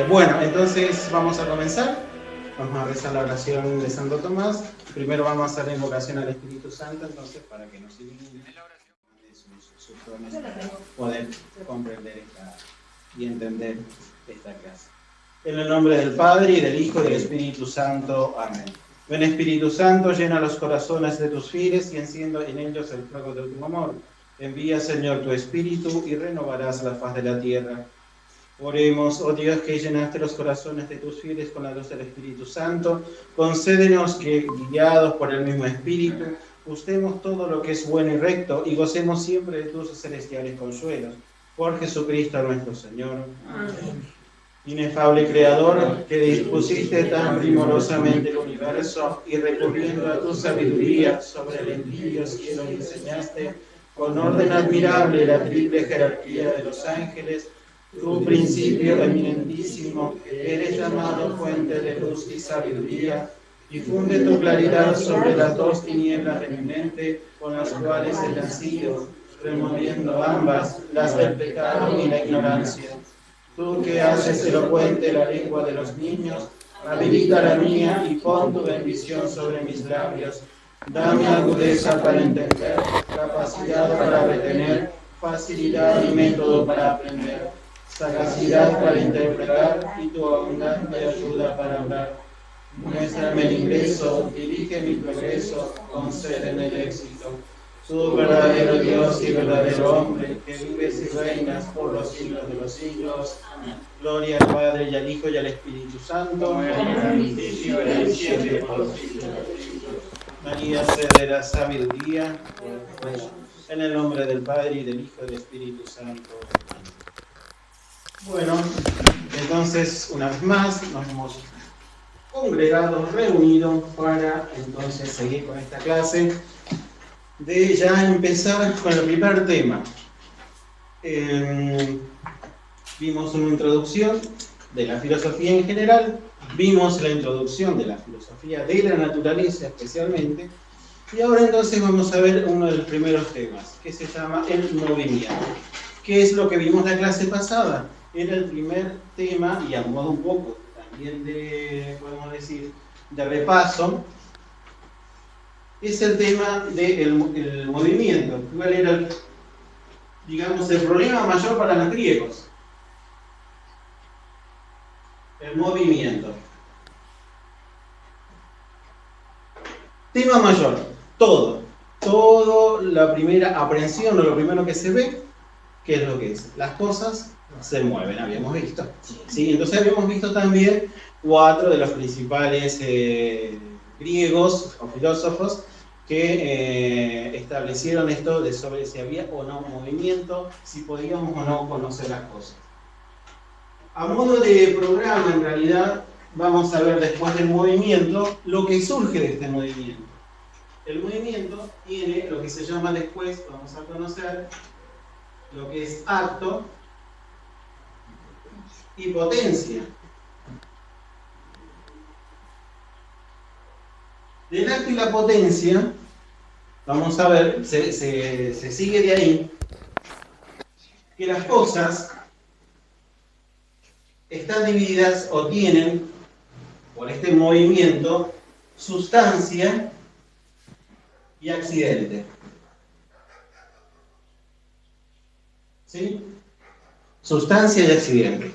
Bueno, entonces vamos a comenzar. Vamos a rezar la oración de Santo Tomás. Primero vamos a hacer la invocación al Espíritu Santo, entonces para que nos ilumine sus dones para poder comprender y entender esta clase. En el nombre del Padre, y del Hijo, y del Espíritu Santo. Amén. Ven Espíritu Santo, llena los corazones de tus fieles y enciende en ellos el fuego de tu amor. Envía, Señor, tu Espíritu y renovarás la faz de la tierra. Oremos, oh Dios, que llenaste los corazones de tus fieles con la luz del Espíritu Santo, concédenos que, guiados por el mismo Espíritu, gustemos todo lo que es bueno y recto y gocemos siempre de tus celestiales consuelos. Por Jesucristo nuestro Señor. Amén. Inefable Creador, que dispusiste tan primorosamente el universo y recurriendo a tu sabiduría sobre el envidio cielo enseñaste, con orden admirable la triple jerarquía de los ángeles, tu principio eminentísimo, eres llamado fuente de luz y sabiduría, difunde tu claridad sobre las dos tinieblas de mi mente, con las cuales he nacido, removiendo ambas, las del pecado y la ignorancia. Tú que haces elocuente la lengua de los niños, habilita la mía y pon tu bendición sobre mis labios. Dame agudeza para entender, capacidad para retener, facilidad y método para aprender, sagacidad para interpretar y tu abundante ayuda para hablar. Muéstrame el ingreso, dirige mi progreso, concédeme el éxito. Tú, verdadero Dios y verdadero hombre, que vives y reinas por los siglos de los siglos. Amén. Gloria al Padre, y al Hijo, y al Espíritu Santo. María, sed de la sabiduría. En el nombre del Padre, y del Hijo, y del Espíritu Santo. Bueno, entonces, una vez más, nos hemos congregado, reunido para entonces seguir con esta clase, de ya empezar con el primer tema. Vimos una introducción de la filosofía en general, vimos la introducción de la filosofía de la naturaleza especialmente, y ahora entonces vamos a ver uno de los primeros temas, que se llama el movimiento. ¿Qué es lo que vimos la clase pasada? Era el primer tema, y a modo un poco también de, podemos decir, de repaso, es el tema del movimiento. ¿Cuál era, digamos, el problema mayor para los griegos? El movimiento. Tema mayor, todo, la primera aprehensión o lo primero que se ve, ¿qué es lo que es? Las cosas se mueven, habíamos visto. ¿Sí? Entonces habíamos visto también 4 de los principales griegos o filósofos que establecieron esto de sobre si había o no movimiento, si podíamos o no conocer las cosas. A modo de programa, en realidad, vamos a ver después del movimiento lo que surge de este movimiento. El movimiento tiene lo que se llama después, vamos a conocer, lo que es acto y potencia. Del acto y la potencia, vamos a ver, se sigue de ahí, que las cosas están divididas o tienen, por este movimiento, sustancia y accidente. ¿Sí? Sustancia y accidente.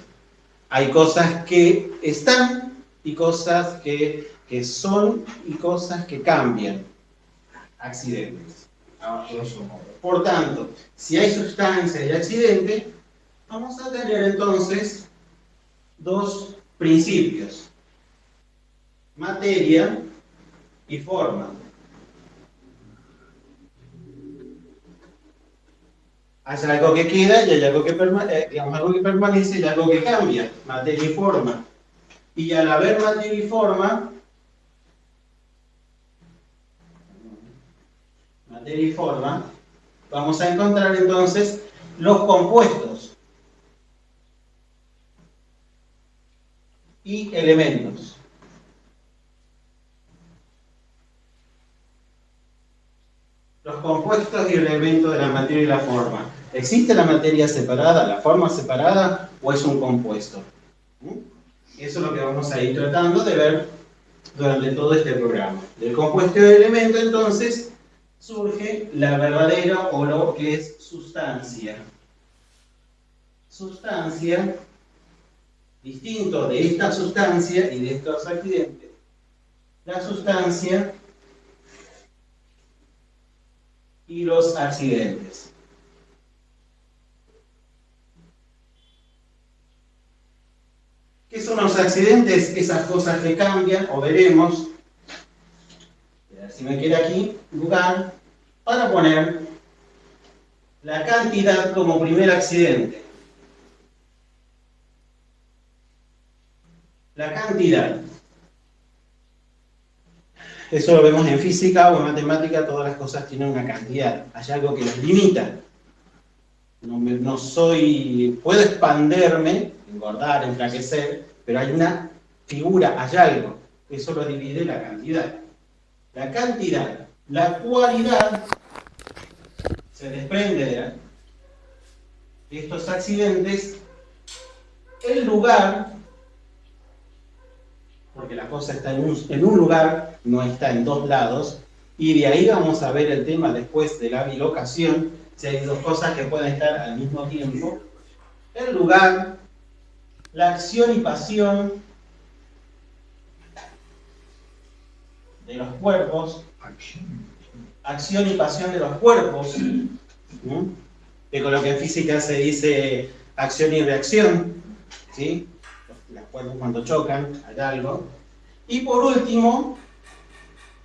Hay cosas que están y cosas que son y cosas que cambian. Accidentes. Por tanto, si hay sustancia y accidente, vamos a tener entonces 2 principios: materia y forma. Hay algo que queda y hay algo que algo que permanece y algo que cambia, materia y forma. Y al haber materia y forma, vamos a encontrar entonces los compuestos y elementos. Los compuestos y elementos de la materia y la forma. ¿Existe la materia separada, la forma separada, o es un compuesto? Eso es lo que vamos a ir tratando de ver durante todo este programa. Del compuesto de elemento, entonces, surge la verdadera o lo que es sustancia. Sustancia, distinto de esta sustancia y de estos accidentes, la sustancia y los accidentes. ¿Qué son los accidentes? Esas cosas que cambian, o veremos. A ver si me queda aquí lugar para poner la cantidad como primer accidente. La cantidad. Eso lo vemos en física o en matemática, todas las cosas tienen una cantidad. Hay algo que las limita. No soy, puedo expanderme, engordar, enflaquecer, pero hay una figura, hay algo. Eso lo divide la cantidad. La cantidad, la cualidad, se desprende de estos accidentes, el lugar, porque la cosa está en un lugar, no está en dos lados, y de ahí vamos a ver el tema después de la bilocación, si hay dos cosas que pueden estar al mismo tiempo. El lugar, la acción y pasión de los cuerpos, acción y pasión de los cuerpos, que con lo que en física se dice acción y reacción, ¿sí? Los cuerpos cuando chocan, hay algo. Y por último,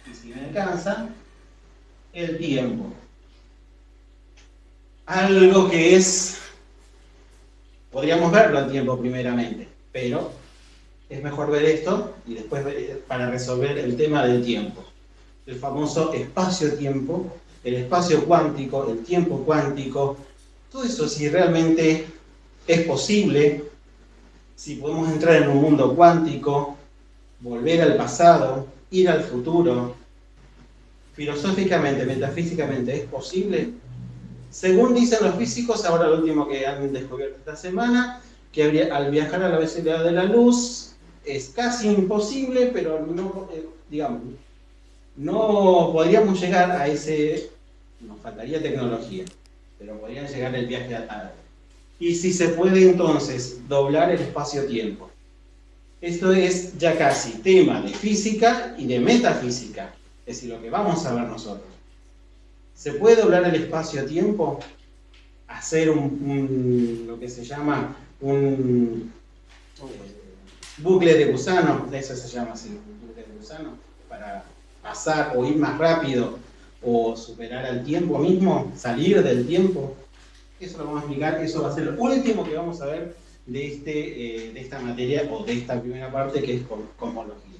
y si me alcanza, el tiempo. Algo que es, podríamos verlo al tiempo primeramente, pero es mejor ver esto y después para resolver el tema del tiempo. El famoso espacio-tiempo, el espacio cuántico, el tiempo cuántico, todo eso si realmente es posible, si podemos entrar en un mundo cuántico, volver al pasado, ir al futuro, filosóficamente, metafísicamente, ¿es posible? Según dicen los físicos, ahora lo último que han descubierto esta semana, que al viajar a la velocidad de la luz es casi imposible, pero no, digamos, no podríamos llegar a ese, nos faltaría tecnología, pero podrían llegar el viaje a y si se puede entonces doblar el espacio-tiempo. Esto es ya casi tema de física y de metafísica, es decir, lo que vamos a ver nosotros. ¿Se puede doblar el espacio-tiempo? Hacer lo que se llama un bucle de gusano, de eso se llama así, un bucle de gusano, para pasar o ir más rápido o superar al tiempo mismo, salir del tiempo. Eso lo vamos a explicar, eso va a ser lo último que vamos a ver de esta materia o de esta primera parte que es cosmología.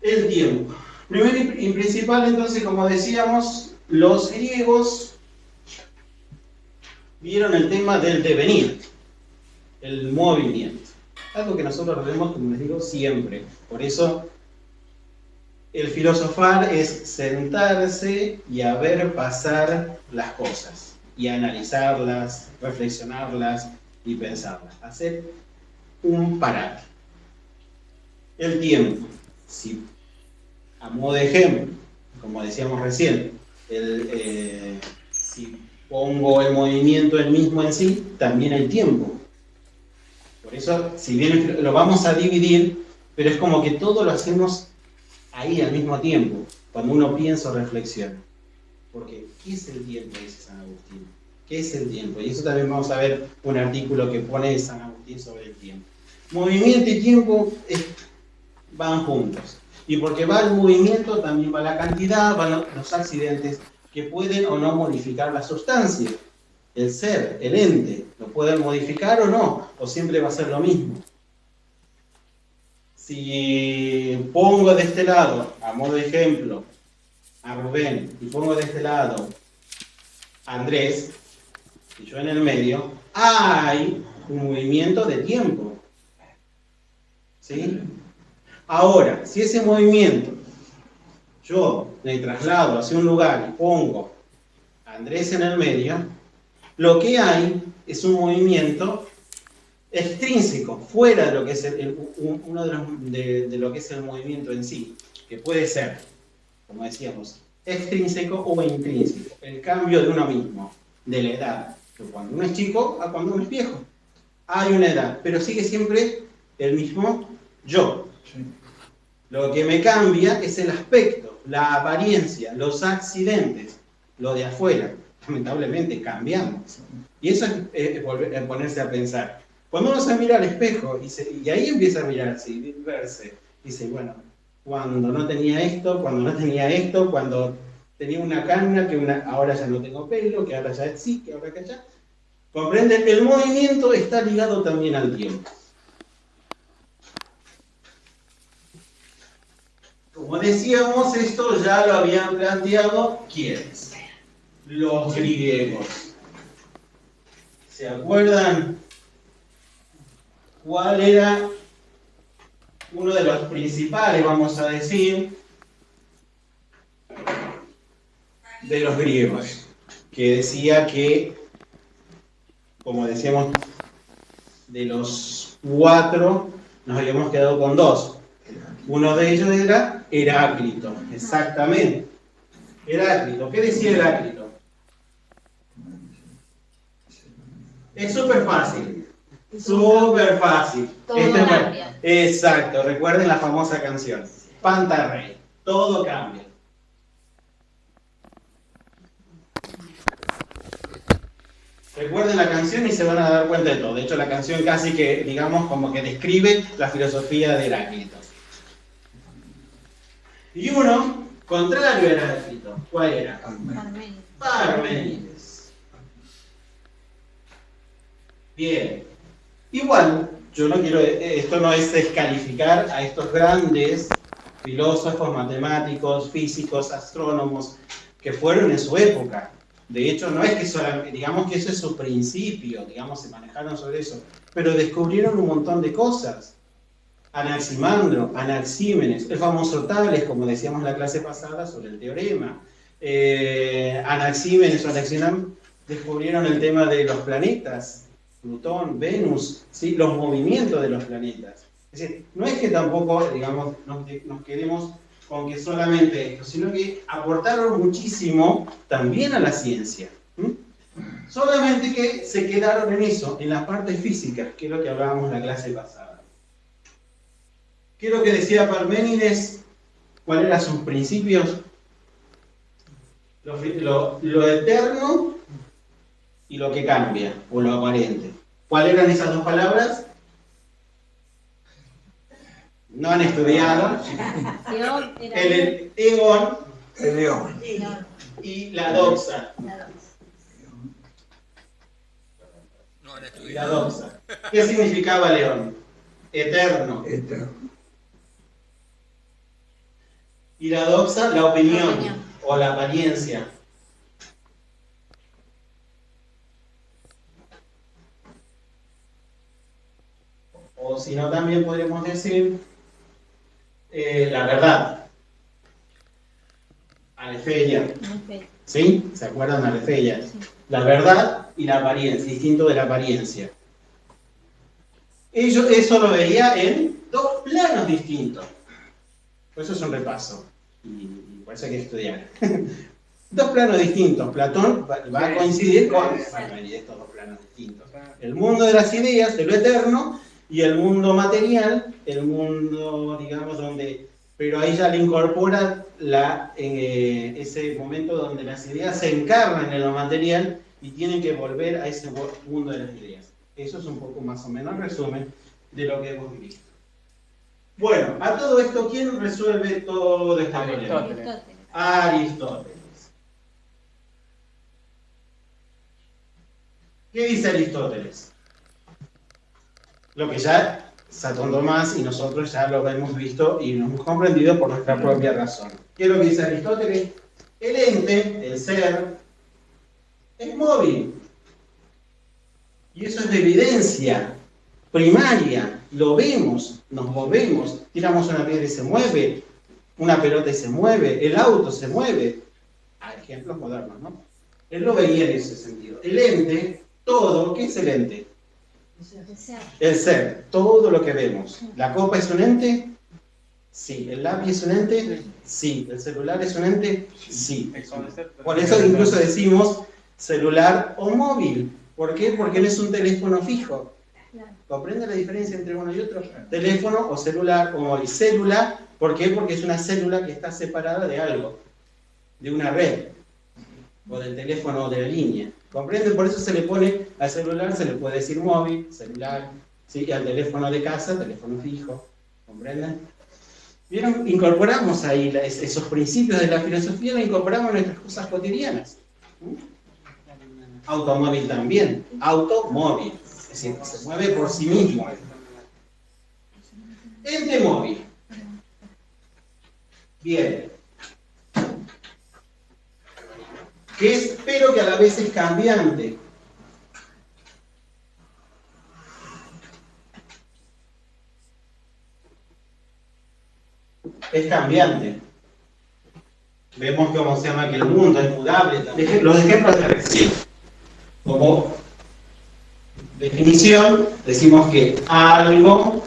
El tiempo. Primero y principal, entonces, como decíamos, los griegos vieron el tema del devenir, el movimiento. Algo que nosotros lo vemos, como les digo, siempre. Por eso, el filosofar es sentarse y a ver pasar las cosas, y analizarlas, reflexionarlas y pensarlas. Hacer un parate. El tiempo. Si, a modo de ejemplo, como decíamos recién, si pongo el movimiento el mismo en sí, también hay tiempo. Por eso, si bien lo vamos a dividir, pero es como que todo lo hacemos ahí al mismo tiempo, cuando uno piensa o reflexiona. Porque, ¿qué es el tiempo? Dice San Agustín. ¿Qué es el tiempo? Y eso también vamos a ver un artículo que pone San Agustín sobre el tiempo. Movimiento y tiempo van juntos. Y porque va el movimiento, también va la cantidad, van los accidentes que pueden o no modificar la sustancia. El ser, el ente, ¿lo pueden modificar o no? ¿O siempre va a ser lo mismo? Si pongo de este lado, a modo de ejemplo, a Rubén, y pongo de este lado a Andrés, y yo en el medio, hay un movimiento de tiempo. ¿Sí? Ahora, si ese movimiento yo le traslado hacia un lugar y pongo a Andrés en el medio, lo que hay es un movimiento extrínseco, fuera de lo que es uno de lo que es el movimiento en sí, que puede ser, como decíamos, extrínseco o intrínseco, el cambio de uno mismo, de la edad, que cuando uno es chico a cuando uno es viejo. Hay una edad, pero sigue siempre el mismo yo. Lo que me cambia es el aspecto, la apariencia, los accidentes, lo de afuera. Lamentablemente cambiamos. Y eso es ponerse a pensar. Cuando uno se mira al espejo y ahí empieza a mirarse y verse, dice, bueno, cuando no tenía esto, cuando tenía una cana, ahora ya no tengo pelo, que ahora ya sí, que ahora que ya. ¿Comprenden? El movimiento está ligado también al tiempo. Como decíamos, esto ya lo habían planteado ¿quiénes? Los griegos. ¿Se acuerdan cuál era uno de los principales, vamos a decir, de los griegos? Que decía que, como decíamos, de los 4 nos habíamos quedado con 2. Uno de ellos era Heráclito, exactamente. Heráclito, ¿qué decía Heráclito? Es súper fácil. Súper fácil. Todo cambia. Exacto, recuerden la famosa canción. Pantarrey, todo cambia. Recuerden la canción y se van a dar cuenta de todo. De hecho, la canción casi que, digamos, como que describe la filosofía de Heráclito. Y uno, contrario a Heráclito, ¿cuál era? Parménides. Bien. Igual, yo no quiero, esto no es descalificar a estos grandes filósofos, matemáticos, físicos, astrónomos, que fueron en su época. De hecho, no es que solamente, digamos que eso es su principio, digamos, se manejaron sobre eso, pero descubrieron un montón de cosas. Anaximandro, Anaxímenes, el famoso Tales, como decíamos en la clase pasada sobre el teorema. Anaxímenes o Anaximandro descubrieron el tema de los planetas, Plutón, Venus, ¿sí? Los movimientos de los planetas. Es decir, no es que tampoco, digamos, nos quedemos con que solamente esto, sino que aportaron muchísimo también a la ciencia. Solamente que se quedaron en eso, en las partes físicas, que es lo que hablábamos en la clase pasada. ¿Qué es lo que decía Parménides? ¿Cuáles eran sus principios? Lo eterno y lo que cambia, o lo aparente. ¿Cuáles eran esas dos palabras? No han estudiado. El egon y la doxa. La doxa. ¿Qué significaba león? Eterno. Y la doxa, la opinión o la apariencia. O si no, también podríamos decir la verdad. Aletheia. ¿Sí? ¿Se acuerdan de Aletheia? Sí. La verdad y la apariencia, distinto de la apariencia. Eso lo veía en 2 planos distintos. Por eso es un repaso. Y por eso hay que estudiar. 2 planos distintos. Platón va a coincidir con estos 2 planos distintos. El mundo de las ideas, de lo eterno, y el mundo material, el mundo, digamos, donde... Pero ahí ya le incorpora ese momento donde las ideas se encarnan en lo material y tienen que volver a ese mundo de las ideas. Eso es un poco más o menos resumen de lo que hemos visto. Bueno, a todo esto, ¿quién resuelve todo este problema? Aristóteles. ¿Qué dice Aristóteles? Lo que ya Santo Tomás y nosotros ya lo hemos visto y lo hemos comprendido por nuestra propia razón. ¿Qué es lo que dice Aristóteles? El ente, el ser, es móvil. Y eso es de evidencia primaria. Lo vemos, nos movemos, tiramos una piedra y se mueve, una pelota y se mueve, el auto se mueve. Hay ejemplos modernos, ¿no? Él lo veía en ese sentido. El ente, todo, ¿qué es el ente? El ser, todo lo que vemos. ¿La copa es un ente? Sí. ¿El lápiz es un ente? Sí. ¿El celular es un ente? Sí. Por eso incluso decimos celular o móvil. ¿Por qué? Porque no es un teléfono fijo. ¿Comprende la diferencia entre uno y otro? Teléfono o celular o móvil. Célula, ¿por qué? Porque es una célula que está separada de algo, de una red, o del teléfono de la línea. ¿Comprenden? Por eso se le pone al celular, se le puede decir móvil, celular, ¿sí? Y al teléfono de casa, teléfono fijo. ¿Comprenden? ¿Vieron? Incorporamos ahí esos principios de la filosofía, los incorporamos en nuestras cosas cotidianas. Automóvil también, automóvil, es decir, se mueve por sí mismo. Ente móvil. Bien. Que es, pero que a la vez es cambiante. Es cambiante. Vemos cómo se llama que el mundo es mudable. Los ejemplos de recién. Como definición, decimos que algo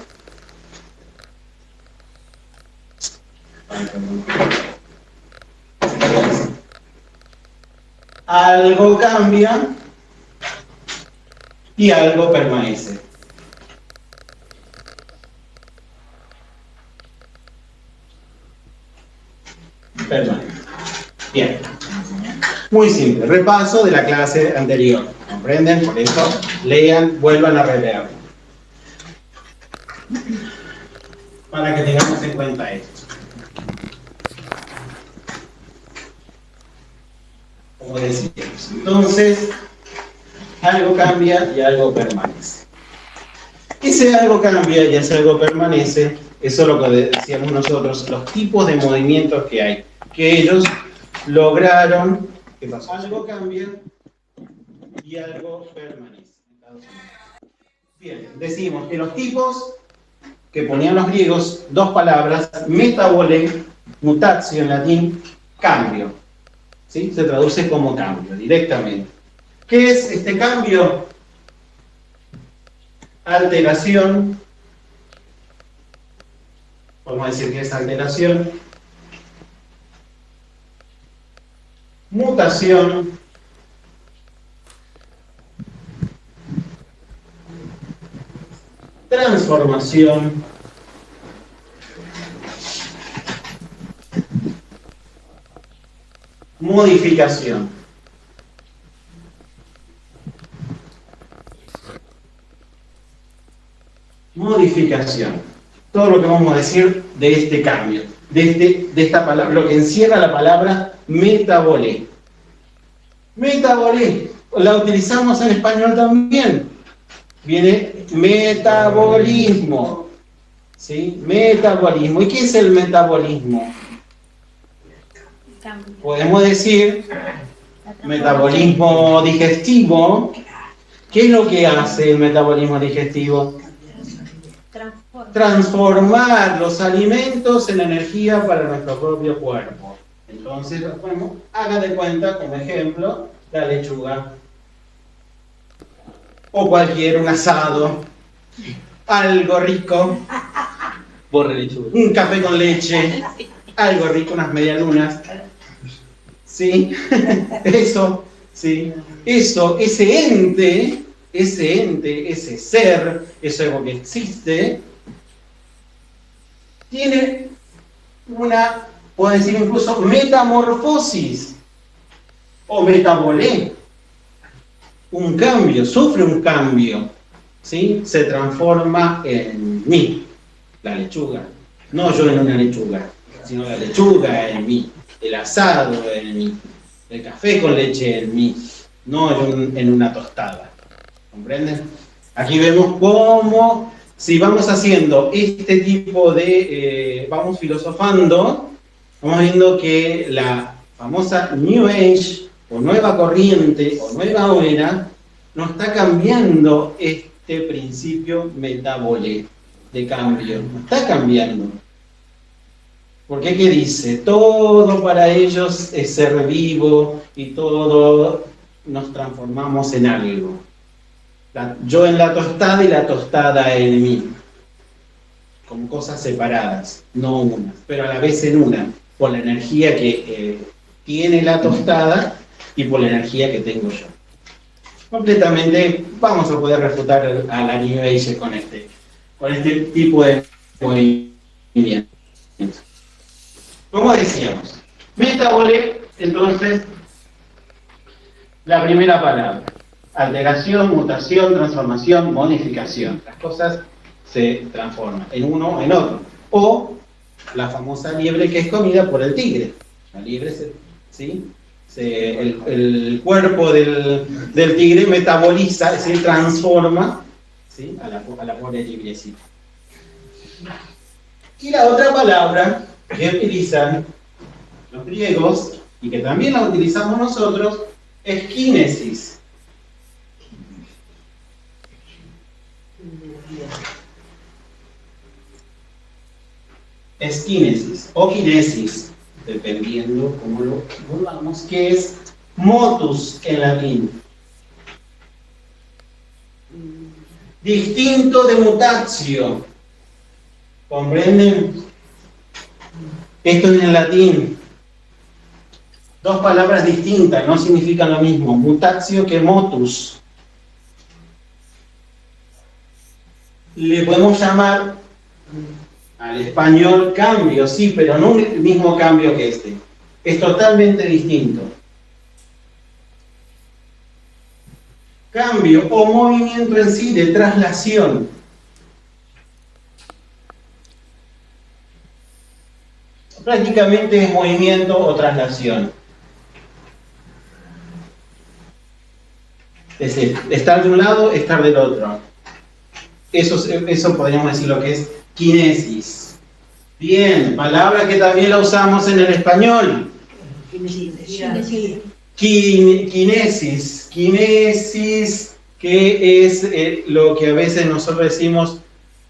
cambia y algo permanece. Permanece. Bien. Muy simple. Repaso de la clase anterior. ¿Comprenden? Por eso, lean, vuelvan a releer. Para que tengamos en cuenta esto. Como decíamos. Entonces, algo cambia y algo permanece. Ese algo cambia y ese algo permanece, eso es lo que decíamos nosotros, los tipos de movimientos que hay, que ellos lograron. ¿Qué pasó? Algo cambia y algo permanece. Bien, decimos que los tipos que ponían los griegos, dos palabras, metabole, mutatio en latín, cambio. ¿Sí? Se traduce como cambio, directamente. ¿Qué es este cambio? Alteración. Podemos decir que es alteración. Mutación. Transformación. Modificación. Modificación. Todo lo que vamos a decir de este cambio, de esta palabra, lo que encierra la palabra metabolé. Metabolé, la utilizamos en español también. Viene metabolismo. ¿Sí? Metabolismo. ¿Y qué es el metabolismo? Podemos decir metabolismo digestivo. ¿Qué es lo que hace el metabolismo digestivo? Transformar los alimentos en energía para nuestro propio cuerpo. Entonces, bueno, haga de cuenta, como ejemplo, la lechuga. O un asado. Algo rico. Un café con leche. Algo rico, unas medialunas. ¿Sí? Eso, ¿sí? Eso, ese ente, ese ser, eso algo que existe, tiene una, puedo decir incluso, metamorfosis o metabolé. Un cambio, sufre un cambio, ¿sí? Se transforma en mí, la lechuga. No yo en una lechuga, sino la lechuga en mí, el asado en mí, el café con leche en mí, no en una tostada. ¿Comprenden? Aquí vemos cómo, si vamos haciendo este tipo de, vamos filosofando, vamos viendo que la famosa New Age, o nueva corriente, o nueva era, nos está cambiando este principio metabole de cambio. Nos está cambiando. Porque ¿qué dice? Todo para ellos es ser vivo y todo nos transformamos en algo. Yo en la tostada y la tostada en mí, como cosas separadas, no unas, pero a la vez en una, por la energía que tiene la tostada y por la energía que tengo yo. Completamente vamos a poder refutar a la New Age con este tipo de movimiento. Como decíamos, metabole, entonces, la primera palabra. Alteración, mutación, transformación, modificación. Las cosas se transforman en uno o en otro. O la famosa liebre que es comida por el tigre. La liebre, ¿sí? El cuerpo del tigre metaboliza, es decir, transforma, ¿sí? a la pobre librecita. Y la otra palabra que utilizan los griegos, y que también la utilizamos nosotros, es kinesis. Es kinesis o kinesis, dependiendo cómo lo volvamos, que es motus en latín. Distinto de mutatio. ¿Comprenden? Esto es en latín. Dos palabras distintas, no significan lo mismo. Mutatio que motus. Le podemos llamar al español cambio, sí, pero no el mismo cambio que este. Es totalmente distinto. Cambio o movimiento en sí de traslación. Prácticamente es movimiento o traslación. Es decir, estar de un lado, estar del otro. Eso podríamos decir lo que es kinesis. Bien, palabra que también la usamos en el español. Kinesis. Kinesis, que es lo que a veces nosotros decimos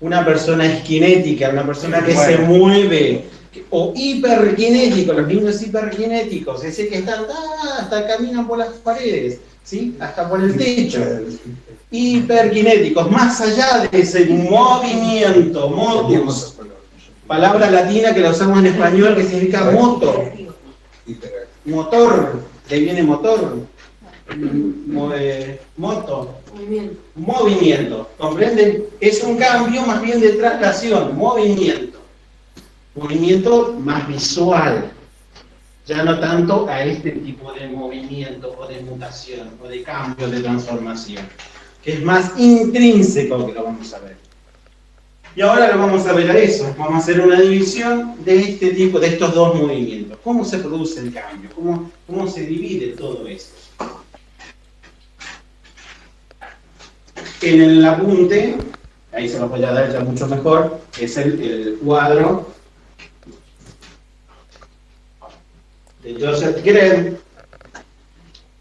una persona es kinética, una persona que se mueve. O hiperkinético, los niños hiperkinéticos, es decir, que están hasta caminan por las paredes, ¿sí? Hasta por el techo. Hiperkinéticos, más allá de ese movimiento, motus, palabra latina que la usamos en español que significa moto, motor, que viene motor, moto, movimiento, ¿comprenden? Es un cambio más bien de traslación, movimiento más visual, ya no tanto a este tipo de movimiento o de mutación o de cambio, de transformación, que es más intrínseco, que lo vamos a ver. Y ahora lo vamos a ver a eso, vamos a hacer una división de este tipo, de estos dos movimientos. ¿Cómo se produce el cambio? ¿Cómo se divide todo esto? En el apunte, ahí se los voy a dar ya mucho mejor, es el cuadro de Joseph Greb,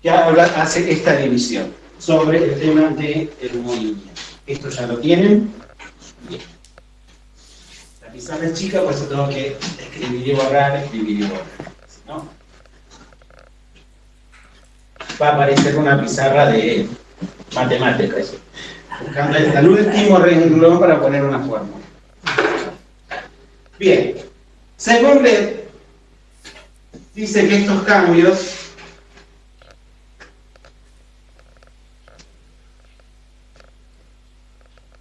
que hace esta división sobre el tema del movimiento. Esto ya lo tienen. Bien. La pizarra es chica, por eso tengo que escribir y borrar. ¿No? Va a aparecer una pizarra de matemáticas. Buscando el último renglón para poner una fórmula. Bien. Según Greb, dice que estos cambios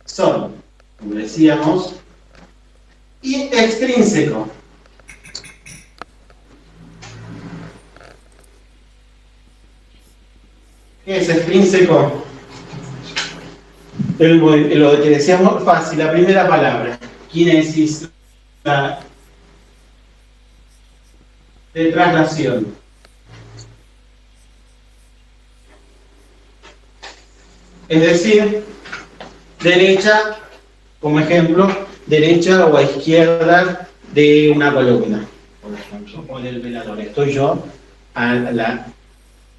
son, como decíamos, extrínsecos. ¿Qué es extrínseco? Lo que decíamos fácil, la primera palabra, kinesis, de traslación. Es decir, derecha, como ejemplo, derecha o a izquierda de una columna, por ejemplo, o del velador. Estoy yo a la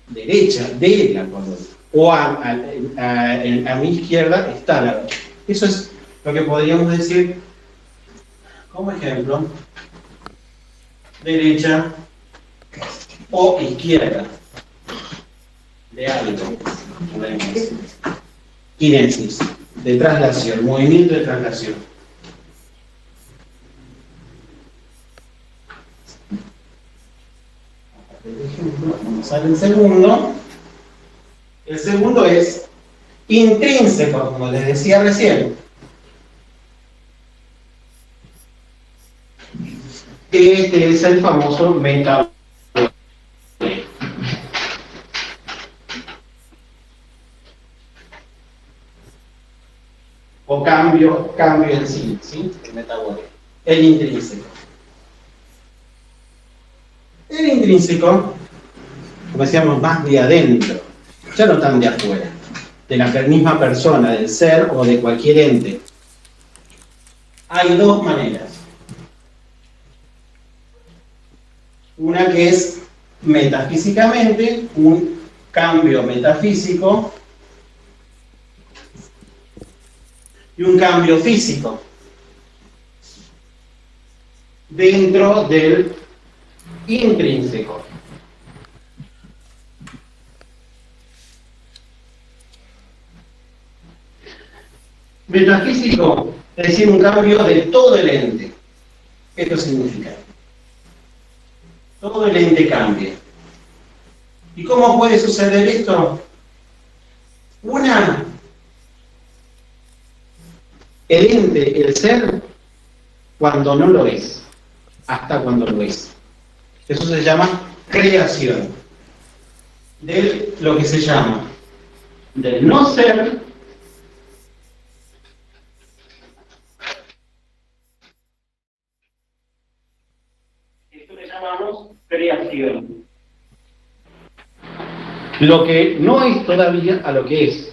derecha de la columna, o a mi izquierda está la derecha. Eso es lo que podríamos decir como ejemplo, derecha o izquierda de algo. kinesis, de traslación, movimiento de traslación. Sale el segundo. El segundo es intrínseco, como les decía recién. Este es el famoso metabolismo. O cambio en sí, ¿sí? El metabolismo. El intrínseco. El intrínseco, como decíamos, más de adentro, ya no tan de afuera, de la misma persona, del ser o de cualquier ente. Hay dos maneras. Una que es metafísicamente, un cambio metafísico, y un cambio físico dentro del intrínseco. Metafísico es decir, un cambio de todo el ente. Esto significa. Todo el ente cambia. ¿Y cómo puede suceder esto? El ente, el ser, cuando no lo es, hasta cuando lo es. Eso se llama creación. De lo que se llama del no ser esto le llamamos creación. Lo que no es todavía a lo que es.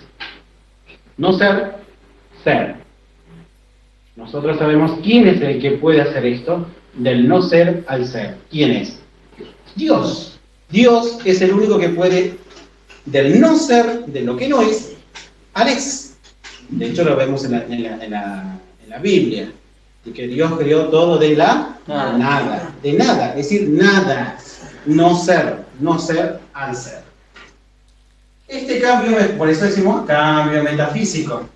No ser, ser. Nosotros sabemos quién es el que puede hacer esto, del no ser al ser. ¿Quién es? Dios. Dios es el único que puede, del no ser, de lo que no es, al es. De hecho lo vemos en la Biblia, de que Dios creó todo de la nada, de nada, es decir, nada, no ser al ser. Este cambio, por eso decimos cambio metafísico,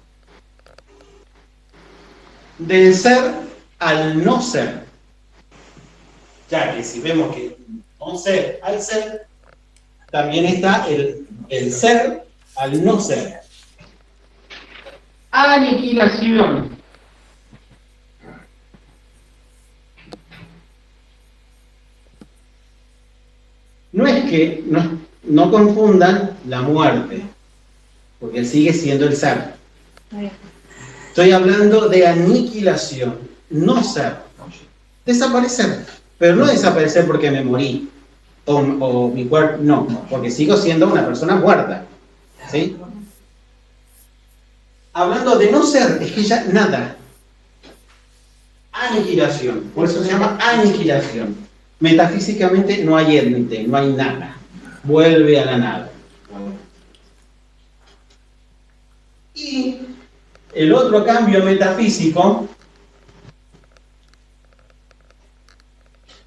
del ser al no ser, ya que si vemos que no ser al ser, también está el ser al no ser. Aniquilación. No es que no confundan la muerte, porque sigue siendo el ser. Estoy hablando de aniquilación, no ser. Desaparecer, pero no desaparecer porque me morí, o mi cuerpo, no, porque sigo siendo una persona muerta. ¿Sí? Hablando de no ser, es que ya nada. Aniquilación, por eso se llama aniquilación. Metafísicamente no hay ente, no hay nada. Vuelve a la nada. Y el otro cambio metafísico,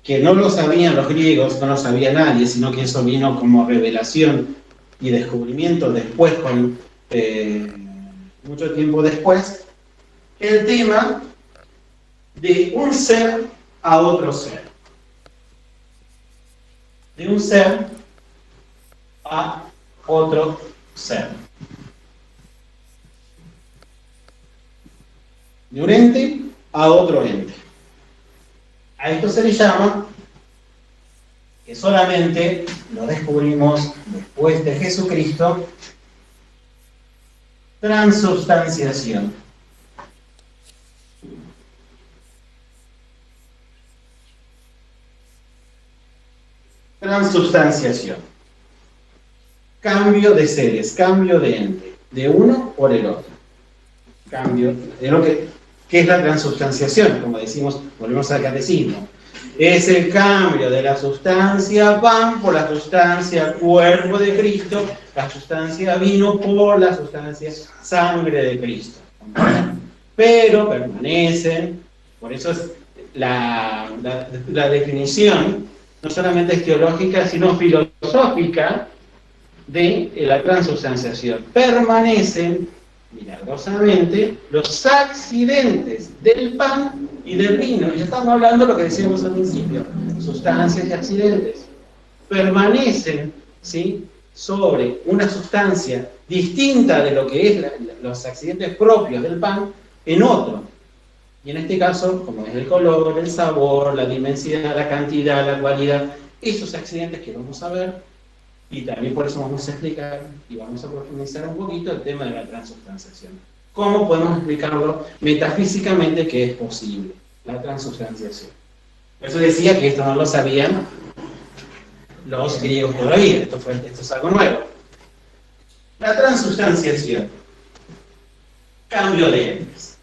que no lo sabían los griegos, no lo sabía nadie, sino que eso vino como revelación y descubrimiento después, mucho tiempo después, el tema de un ser a otro ser. De un ser a otro ser. De un ente a otro ente. A esto se le llama, que solamente lo descubrimos después de Jesucristo, transubstanciación. Transubstanciación. Cambio de seres, cambio de ente, de uno por el otro. Cambio de lo que es la transubstanciación, como decimos, volvemos al catecismo. Es el cambio de la sustancia pan por la sustancia cuerpo de Cristo, la sustancia vino por la sustancia sangre de Cristo. Pero permanecen, por eso es la definición, no solamente es teológica, sino filosófica, de la transubstanciación. Permanecen milagrosamente, los accidentes del pan y del vino. Ya estamos hablando de lo que decíamos al principio, sustancias y accidentes. Permanecen, ¿sí?, sobre una sustancia distinta de lo que es los accidentes propios del pan en otro. Y en este caso, como es el color, el sabor, la dimensidad, la cantidad, la cualidad, esos accidentes que vamos a ver, y también por eso vamos a explicar y vamos a profundizar un poquito el tema de la transubstanciación. ¿Cómo podemos explicarlo metafísicamente que es posible la transubstanciación? Por eso decía que esto no lo sabían los griegos todavía, esto es algo nuevo. La transubstanciación, cambio de entes.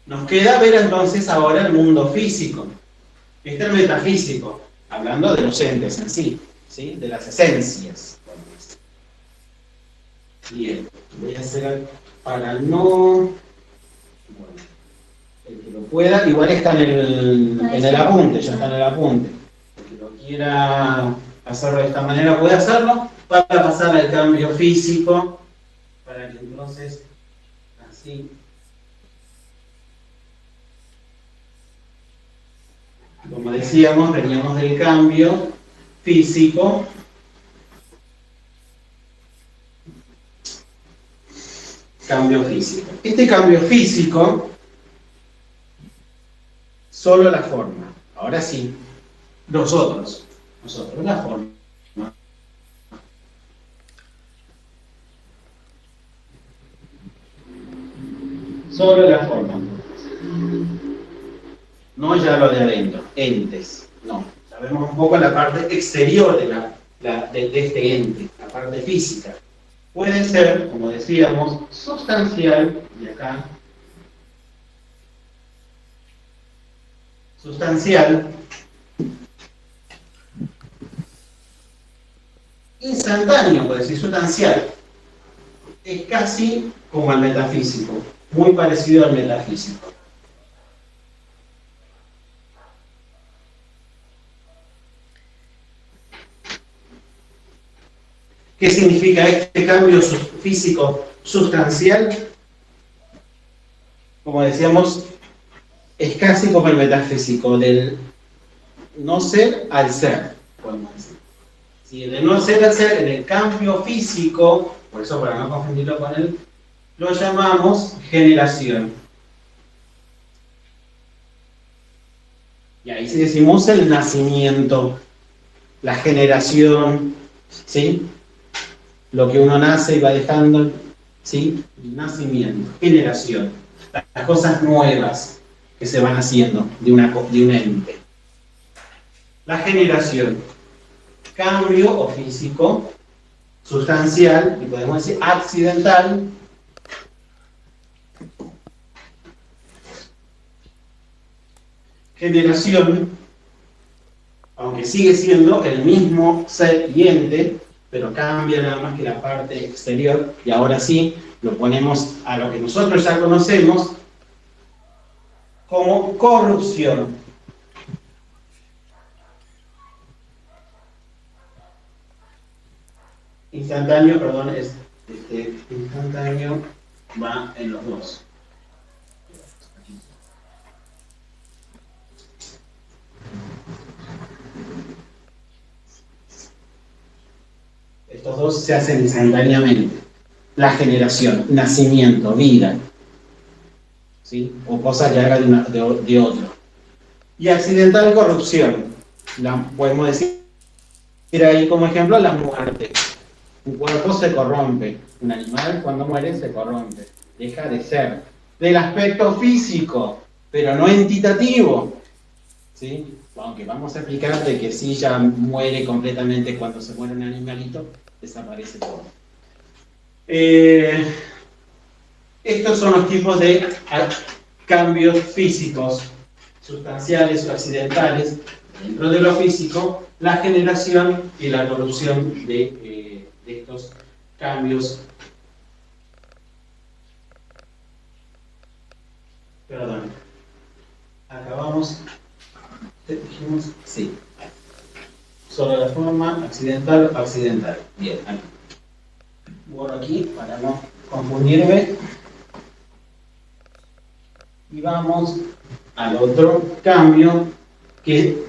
Nos queda ver entonces ahora el mundo físico. Este es el metafísico, hablando de los entes en sí, ¿sí?, de las esencias. Bien, voy a hacer para no... Bueno, el que lo pueda, igual está en el apunte, ya está en el apunte. El que lo quiera hacerlo de esta manera puede hacerlo, para pasar al cambio físico, para que entonces, así... Como decíamos, veníamos del cambio físico. Cambio físico. Este cambio físico, solo la forma. Ahora sí, nosotros, la forma. Solo la forma. No ya lo de adentro, entes, no. Sabemos un poco la parte exterior de este ente, la parte física. Puede ser, como decíamos, sustancial, y acá, sustancial, instantáneo, puede decir, sustancial. Es casi como el metafísico, muy parecido al metafísico. ¿Qué significa este cambio físico sustancial? Como decíamos, es casi como el metafísico, del no ser al ser, podemos decir. Si de no ser al ser, en el cambio físico, por eso para no confundirlo con él, lo llamamos generación. Y ahí sí decimos el nacimiento, la generación, ¿sí? Lo que uno nace y va dejando, ¿sí? El nacimiento, generación, las cosas nuevas que se van haciendo de un ente. La generación, cambio o físico, sustancial, y podemos decir accidental, generación, aunque sigue siendo el mismo ser y ente, pero cambia nada más que la parte exterior, y ahora sí lo ponemos a lo que nosotros ya conocemos como corrupción. Instantáneo, perdón, instantáneo va en los dos. Estos dos se hacen instantáneamente. La generación, nacimiento, vida, ¿sí? O cosas que haga de otro. Y accidental, corrupción. Podemos decir ahí como ejemplo la muerte. Un cuerpo se corrompe. Un animal cuando muere se corrompe. Deja de ser. Del aspecto físico, pero no entitativo, ¿sí? Aunque vamos a explicar de que si ya muere completamente cuando se muere un animalito, desaparece todo. Estos son los tipos de cambios físicos, sustanciales o accidentales. Dentro de lo físico, la generación y la corrupción de estos cambios. Perdón. Acabamos. Dijimos, sí. Solo la forma, accidental o accidental. Bien, aquí. Borro aquí para no confundirme. Y vamos al otro cambio que...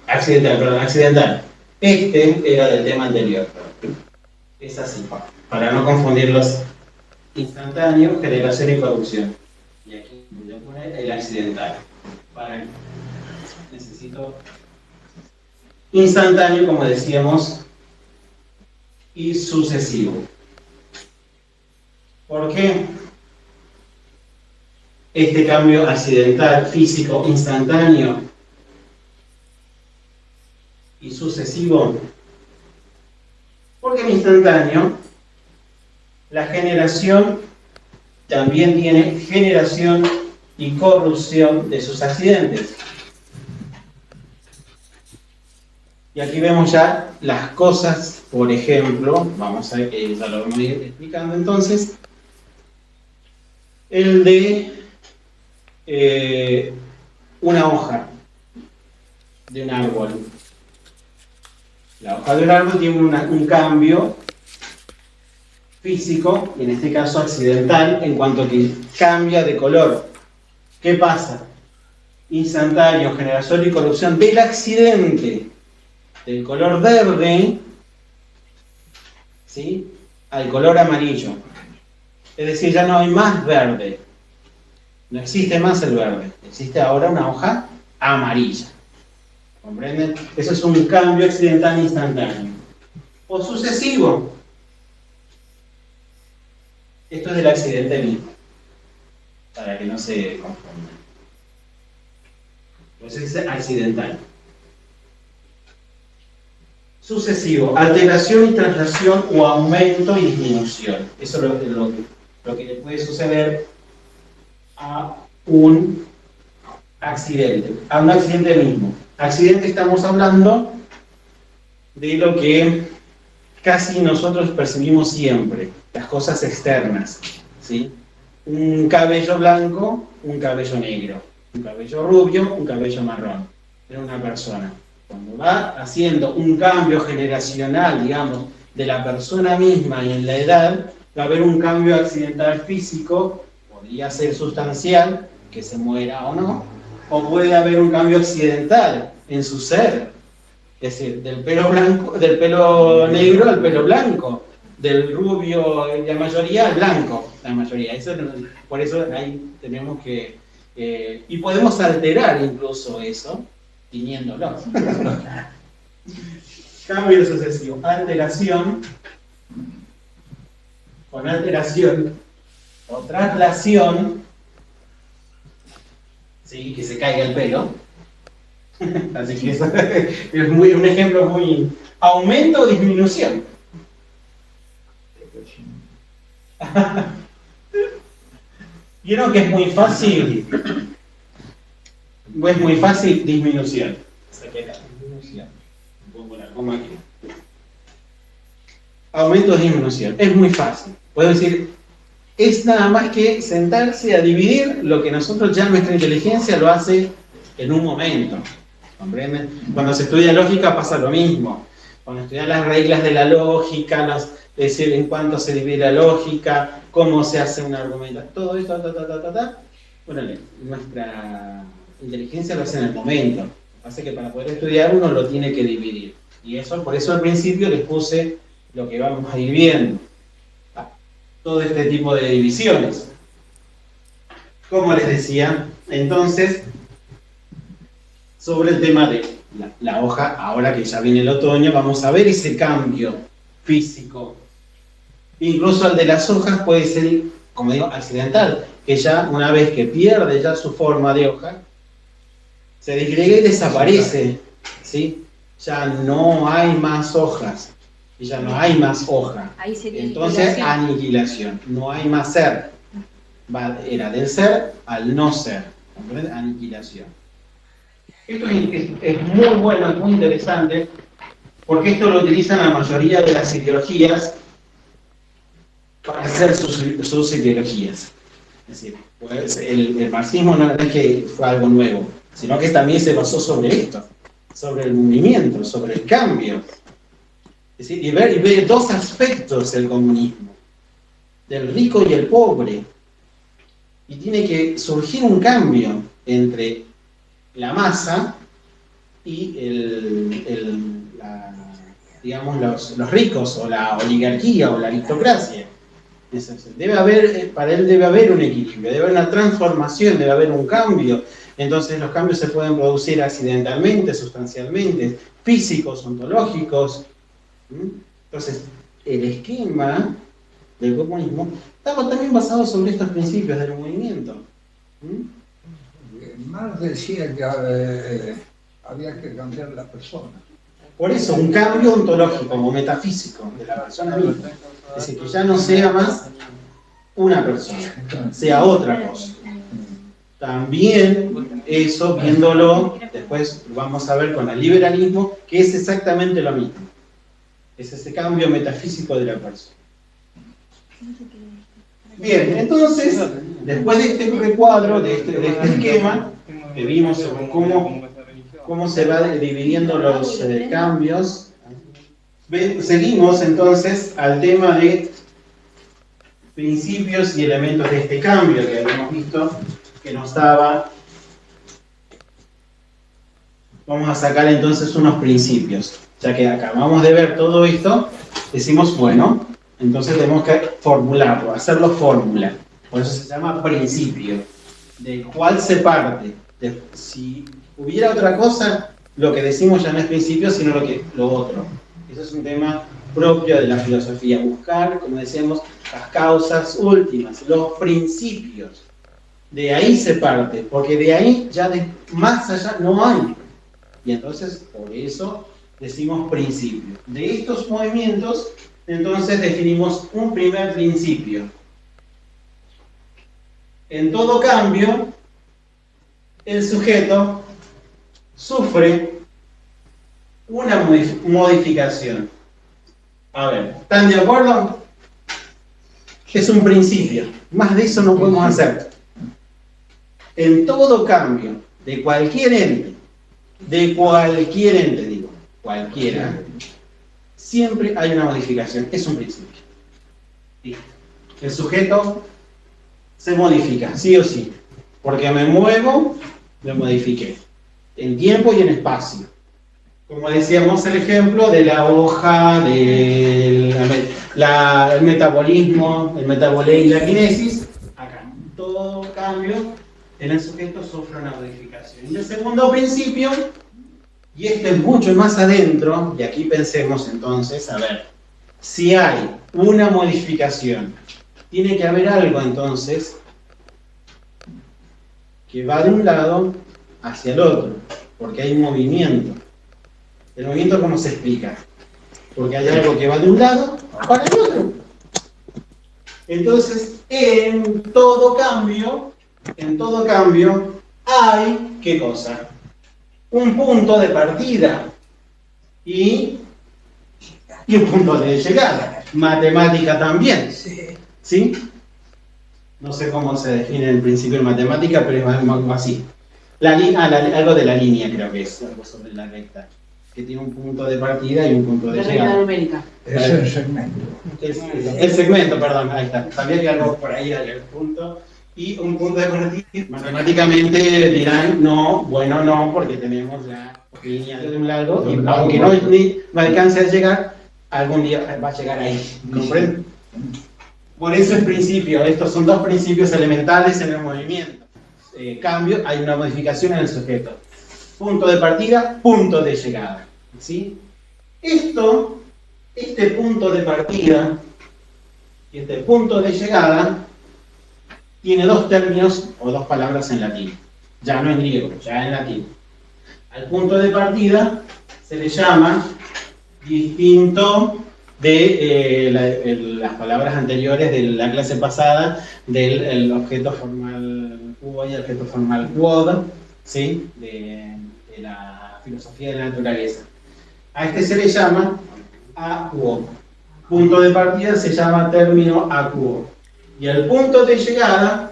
accidental. Este era del tema anterior. Es así, para no confundirlos. Instantáneo, generación y producción. Y aquí voy a poner el accidental. Necesito instantáneo, como decíamos, y sucesivo. ¿Por qué este cambio accidental, físico, instantáneo y sucesivo? Porque en instantáneo la generación también tiene generación y corrupción de sus accidentes. Y aquí vemos ya las cosas, por ejemplo, vamos a ver que ya lo vamos a ir explicando entonces, el de una hoja de un árbol. La hoja de un árbol tiene un cambio físico, y en este caso accidental, en cuanto que cambia de color. ¿Qué pasa? Instantáneo, generación y corrupción del accidente del color verde, ¿sí?, al color amarillo. Es decir, ya no hay más verde. No existe más el verde. Existe ahora una hoja amarilla. ¿Comprenden? Eso es un cambio accidental instantáneo. O sucesivo. Esto es del accidente mismo, para que no se confundan. Pues es accidental. Sucesivo, alteración y traslación o aumento y disminución. Eso es lo que le puede suceder a un accidente, mismo. Accidente, estamos hablando de lo que casi nosotros percibimos siempre, las cosas externas, ¿sí? Un cabello blanco, un cabello negro, un cabello rubio, un cabello marrón, en una persona. Cuando va haciendo un cambio generacional, digamos, de la persona misma y en la edad, va a haber un cambio accidental físico, podría ser sustancial, que se muera o no, o puede haber un cambio accidental en su ser, es decir, del pelo negro al pelo blanco, del rubio, la mayoría, al blanco, la mayoría. Por eso ahí tenemos que... y podemos alterar incluso eso, tiñéndolo. Cambio sucesivo, alteración, con alteración o traslación, ¿sí?, que se caiga el pelo. Así que eso es un ejemplo muy... ¿Aumento o disminución? ¿Vieron que es muy fácil? Es muy fácil disminución. Pongo la coma aquí. Aumento o disminución. Es muy fácil. Puedo decir, es nada más que sentarse a dividir lo que nosotros ya nuestra inteligencia lo hace en un momento. ¿Comprenden? Cuando se estudia lógica pasa lo mismo. Cuando estudian las reglas de la lógica, es decir, en cuánto se divide la lógica, cómo se hace una argumentación, todo esto, bueno, nuestra inteligencia lo hace en el momento. Lo que pasa es que para poder estudiar uno lo tiene que dividir. Y eso, por eso al principio les puse lo que vamos a ir viendo. Todo este tipo de divisiones. Como les decía, entonces, sobre el tema de la hoja, ahora que ya viene el otoño, vamos a ver ese cambio físico. Incluso el de las hojas puede ser, como digo, accidental, que ya una vez que pierde ya su forma de hoja, se disgrega y desaparece, ¿sí? Ya no hay más hojas, y ya no hay más hoja. Entonces, aniquilación, no hay más ser. Era del ser al no ser, ¿comprende? Aniquilación. Esto es muy bueno, es muy interesante, porque esto lo utilizan la mayoría de las ideologías para hacer sus ideologías. Es decir, pues, el marxismo no es que fue algo nuevo, sino que también se basó sobre esto, sobre el movimiento, sobre el cambio. Es decir, y ver dos aspectos del comunismo, del rico y el pobre. y tiene que surgir un cambio entre la masa y digamos, los ricos, o la oligarquía, o la aristocracia. Debe haber, para él debe haber un equilibrio, debe haber una transformación, debe haber un cambio. Entonces los cambios se pueden producir accidentalmente, sustancialmente, físicos, ontológicos. Entonces, el esquema del comunismo estaba también basado sobre estos principios del movimiento. Marx decía que había que cambiar la persona. Por eso, un cambio ontológico o metafísico de la persona misma. Es decir, que ya no sea más una persona, sea otra cosa. También eso, viéndolo, después vamos a ver con el liberalismo, que es exactamente lo mismo. Es ese cambio metafísico de la persona. Bien, entonces, después de este recuadro, de este esquema, que vimos sobre cómo se va dividiendo los cambios, seguimos entonces al tema de principios y elementos de este cambio que habíamos visto que nos daba. Vamos a sacar entonces unos principios. Ya que acabamos de ver todo esto, decimos, bueno, entonces tenemos que formularlo, hacerlo fórmula. Por eso se llama principio, del cual se parte. Si hubiera otra cosa, lo que decimos ya no es principio, sino lo otro. Eso es un tema propio de la filosofía. Buscar, como decíamos, las causas últimas, los principios. De ahí se parte, porque de ahí ya más allá no hay. Y entonces, por eso decimos principio. De estos movimientos, entonces definimos un primer principio. En todo cambio, el sujeto sufre una modificación. A ver, ¿están de acuerdo? Es un principio. Más de eso no podemos hacer. En todo cambio de cualquier ente, digo, cualquiera, siempre hay una modificación. Es un principio. El sujeto se modifica, sí o sí. Porque me muevo, me modifiqué. En tiempo y en espacio. Como decíamos, el ejemplo de la hoja, del el metabolismo, el metabolé y la kinesis. Acá, todo cambio en el sujeto sufre una modificación. Y el segundo principio, y este es mucho más adentro, y aquí pensemos entonces, a ver, si hay una modificación, tiene que haber algo entonces que va de un lado hacia el otro, porque hay movimiento. ¿El movimiento cómo se explica? Porque hay algo que va de un lado para el otro. Entonces, en todo cambio, hay, ¿qué cosa? Un punto de partida y un punto de llegada. Matemática también. ¿Sí? No sé cómo se define en principio en matemática, pero es algo así. Algo de la línea creo que es, algo sobre la recta. Que tiene un punto de partida y un punto de llegada. La numérica. Es el segmento. El segmento, perdón, ahí está. Sabía que algo por ahí era el punto. Y un punto de partida. Matemáticamente dirán, no, bueno, no, porque tenemos la línea de un lado, y aunque no alcance a llegar, algún día va a llegar ahí. ¿Comprenden? Por eso el principio, estos son dos principios elementales en el movimiento. Cambio, hay una modificación en el sujeto. Punto de partida, punto de llegada. ¿Sí? Este punto de partida y este punto de llegada tiene dos términos o dos palabras en latín. Ya no en griego, ya en latín. Al punto de partida se le llama, distinto de las palabras anteriores de la clase pasada, del objeto formal quo y el objeto formal quod, ¿sí? de la filosofía de la naturaleza. A este se le llama aquo. Punto de partida se llama término aquo. Y el punto de llegada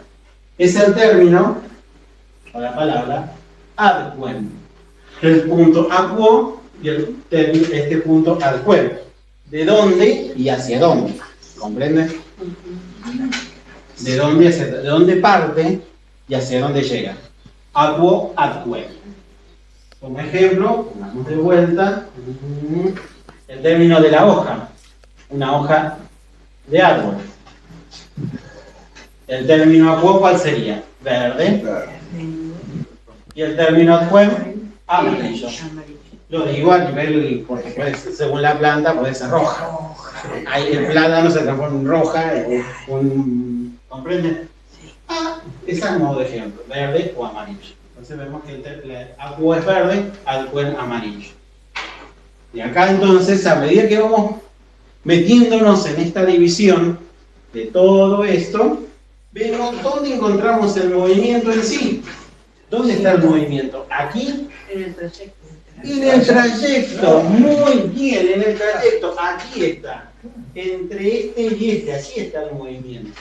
es el término, o la palabra, ad quem. El punto aquo y este punto ad quem. ¿De dónde y hacia dónde? ¿Comprende? de dónde parte y hacia dónde llega. Aquo, atque. Como ejemplo, pongamos de vuelta el término de la hoja, una hoja de árbol. El término aquo, ¿cuál sería? Verde. Y el término atque, amarillo. Lo digo a nivel, porque según la planta puede ser roja. Ahí el plátano se transforma en roja, ¿comprenden? Es a modo de ejemplo, verde o amarillo. Entonces vemos que el aquo es verde, atque es amarillo. Y acá entonces, a medida que vamos metiéndonos en esta división de todo esto, vemos dónde encontramos el movimiento en sí. ¿Dónde está el movimiento? Aquí. En el trayecto. En el trayecto, muy bien, en el trayecto, aquí está. Entre este y este, allí está el movimiento.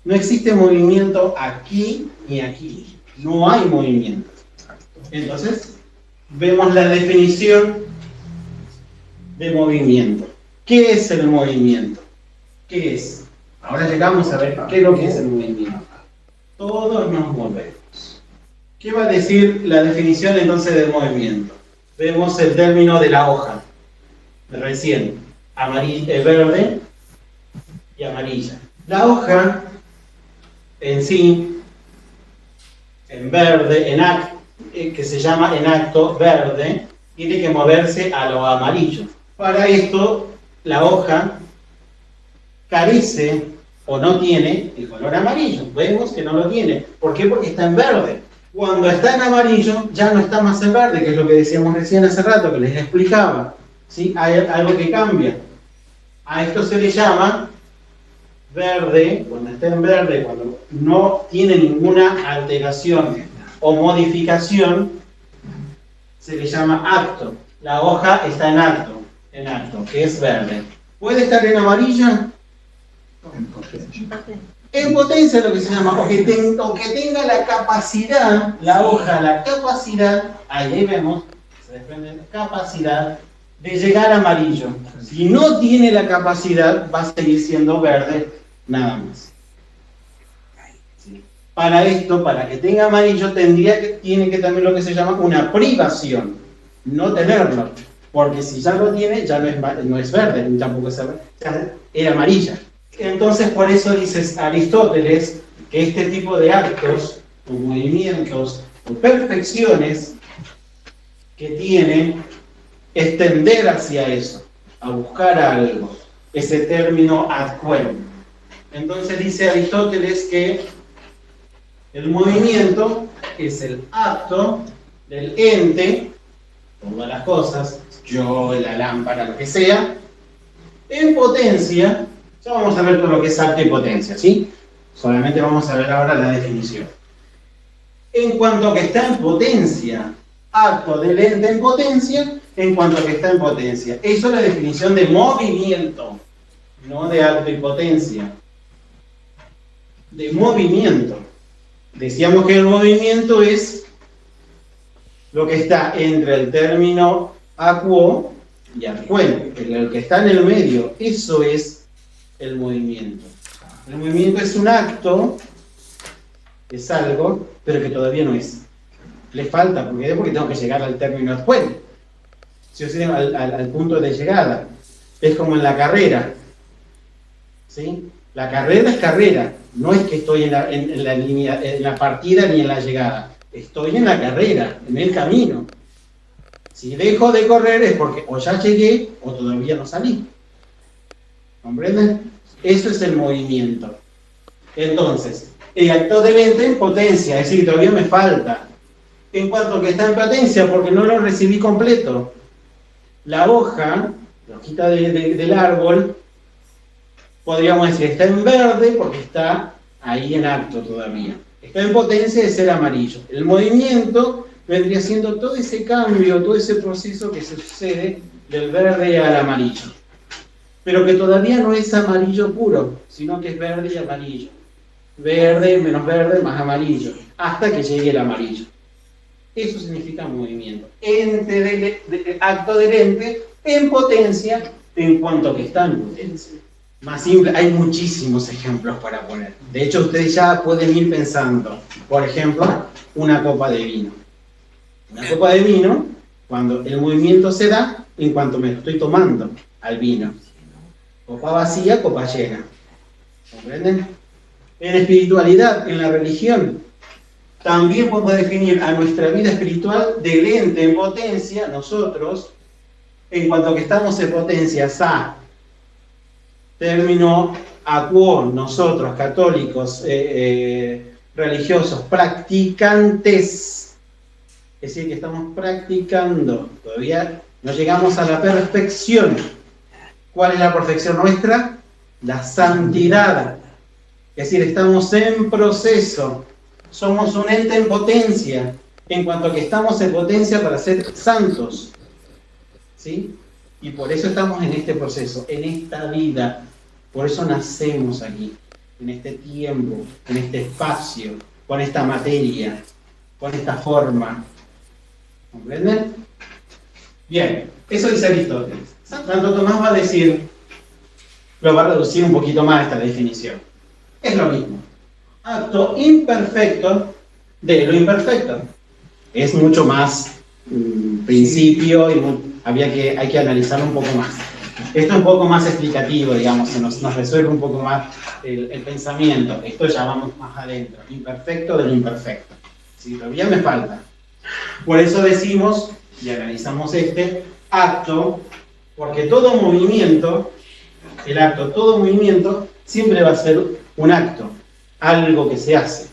No existe movimiento aquí ni aquí. No hay movimiento. Entonces, vemos la definición de movimiento. ¿Qué es el movimiento? ¿Qué es? Ahora llegamos a ver qué es lo que es el movimiento. Todos nos movemos. ¿Qué va a decir la definición entonces del movimiento? Vemos el término de la hoja. Recién, verde y amarilla. La hoja en sí, en verde, que se llama en acto verde, tiene que moverse a lo amarillo. Para esto, la hoja carece o no tiene el color amarillo. Vemos que no lo tiene. ¿Por qué? Porque está en verde. Cuando está en amarillo, ya no está más en verde, que es lo que decíamos recién hace rato, que les explicaba. ¿Sí? Hay algo que cambia. A esto se le llama verde, cuando está en verde, cuando no tiene ninguna alteración o modificación, se le llama acto. La hoja está en acto, que es verde. ¿Puede estar en amarilla? En potencia es lo que se llama, o que tenga la capacidad, la hoja, la capacidad, ahí vemos, se desprende la capacidad de llegar a amarillo. Si no tiene la capacidad, va a seguir siendo verde, nada más. Para esto, para que tenga amarillo, tiene que tener lo que se llama una privación, no tenerlo, porque si ya lo tiene, ya no es verde, ni tampoco es verde, ya era amarilla. Entonces, por eso dice Aristóteles que este tipo de actos, o movimientos, o perfecciones que tienen, es tender hacia eso, a buscar algo, ese término atque. Entonces dice Aristóteles que el movimiento es el acto del ente, todas las cosas, yo, la lámpara, lo que sea, en potencia. Ya vamos a ver todo lo que es acto y potencia, ¿sí? Solamente vamos a ver ahora la definición. En cuanto a que está en potencia, acto del ente en potencia, en cuanto a que está en potencia. Eso es la definición de movimiento, no de acto y potencia. De movimiento. Decíamos que el movimiento es lo que está entre el término aquo y atque, el que está en el medio. Eso es el movimiento. El movimiento es un acto, es algo, pero que todavía no es. Le falta, porque tengo que llegar al término atque. Si yo al punto de llegada. Es como en la carrera. ¿Sí? La carrera es carrera. No es que estoy en la línea, en la partida ni en la llegada. Estoy en la carrera, en el camino. Si dejo de correr es porque o ya llegué o todavía no salí. ¿Comprenden? Eso es el movimiento. Entonces, el acto del ente en potencia, es decir, todavía me falta. En cuanto a que está en potencia, porque no lo recibí completo. La hoja, la hojita del árbol, podríamos decir, está en verde porque está ahí en acto todavía. Está en potencia de ser amarillo. El movimiento vendría siendo todo ese cambio, todo ese proceso que se sucede del verde al amarillo. Pero que todavía no es amarillo puro, sino que es verde y amarillo. Verde, menos verde, más amarillo, hasta que llegue el amarillo. Eso significa movimiento. Ente acto del ente en potencia, en cuanto que está en potencia. más simple, hay muchísimos ejemplos para poner. De hecho, ustedes ya pueden ir pensando, por ejemplo, una copa de vino. Una copa de vino, cuando el movimiento se da, en cuanto me lo estoy tomando al vino. Copa vacía, copa llena. ¿Comprenden? En espiritualidad, en la religión, también podemos definir a nuestra vida espiritual del ente en potencia, nosotros, en cuanto que estamos en potencia, sa, término aquo, nosotros, católicos, religiosos, practicantes, es decir, que estamos practicando, todavía no llegamos a la perfección. ¿Cuál es la perfección nuestra? La santidad. Es decir, estamos en proceso. Somos un ente en potencia, en cuanto que estamos en potencia para ser santos. ¿Sí? Y por eso estamos en este proceso, en esta vida. Por eso nacemos aquí, en este tiempo, en este espacio, con esta materia, con esta forma. ¿Comprenden? Bien, eso dice Aristóteles. Santo Tomás va a decir, lo va a reducir un poquito más esta definición. Es lo mismo. Acto imperfecto de lo imperfecto. Es mucho más principio y hay que analizarlo un poco más. Esto es un poco más explicativo, digamos, nos resuelve un poco más el pensamiento. Esto ya vamos más adentro. Imperfecto de lo imperfecto. ¿Sí? Todavía me falta. Por eso decimos, y analizamos este acto, porque todo movimiento, todo movimiento, siempre va a ser un acto, algo que se hace.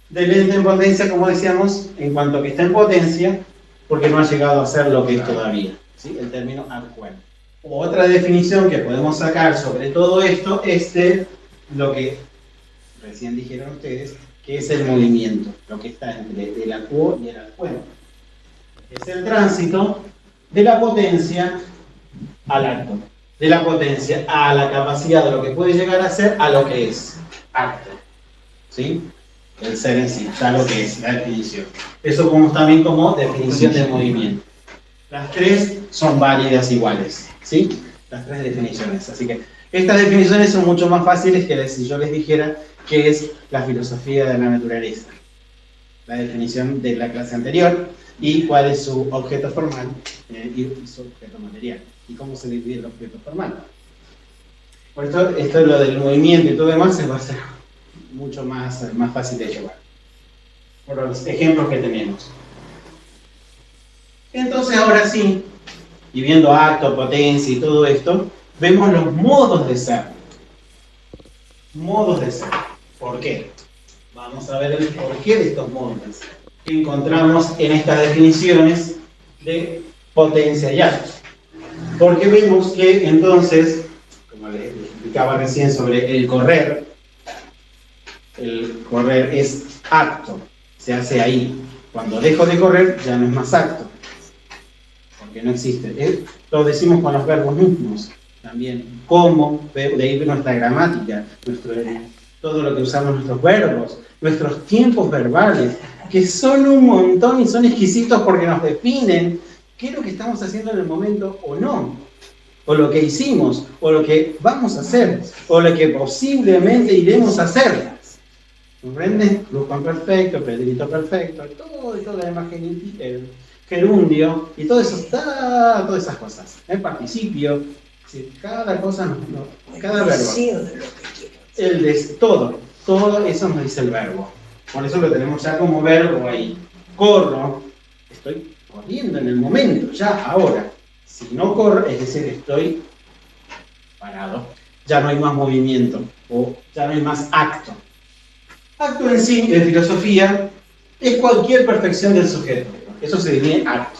Del ente en potencia, como decíamos, en cuanto que está en potencia, porque no ha llegado a ser lo que es todavía. ¿Sí? El término arcuén. Otra definición que podemos sacar sobre todo esto es lo que recién dijeron ustedes, que es el movimiento, lo que está entre el acuo y el arcuén. Es el tránsito de la potencia al acto, de la potencia a la capacidad de lo que puede llegar a ser a lo que es acto. ¿Sí? El ser en sí, ya lo que es, la definición. Eso también como definición de movimiento. Las tres son válidas iguales, ¿sí? Las tres definiciones. Así que estas definiciones son mucho más fáciles que si yo les dijera qué es la filosofía de la naturaleza. La definición de la clase anterior y cuál es su objeto formal y su objeto material. Y cómo se divide el objeto formal. Por esto es lo del movimiento y todo demás se va a hacer mucho más fácil de llevar. Por los ejemplos que tenemos. Entonces ahora sí, y viendo acto, potencia y todo esto, vemos los modos de ser. Modos de ser. ¿Por qué? Vamos a ver el porqué de estos modos de ser que encontramos en estas definiciones de potencia y acto. Porque vemos que entonces, como les explicaba recién sobre el correr es acto, se hace ahí. Cuando dejo de correr ya no es más acto. Que no existe. Lo decimos con los verbos mismos también. Cómo, de ahí nuestra gramática, todo lo que usamos nuestros verbos, nuestros tiempos verbales, que son un montón y son exquisitos porque nos definen qué es lo que estamos haciendo en el momento o no, o lo que hicimos, o lo que vamos a hacer, o lo que posiblemente iremos a hacer. ¿Comprenden? Perfecto, predicto perfecto, todo la demás gerundio, y todo eso, todas esas cosas. El participio, cada cosa, cada verbo. Todo eso nos dice el verbo. Por eso lo tenemos ya como verbo ahí. Corro, estoy corriendo en el momento, ya, ahora. Si no corro, es decir, estoy parado. Ya no hay más movimiento, o ya no hay más acto. Acto en sí, de filosofía, es cualquier perfección del sujeto. Eso se define acto.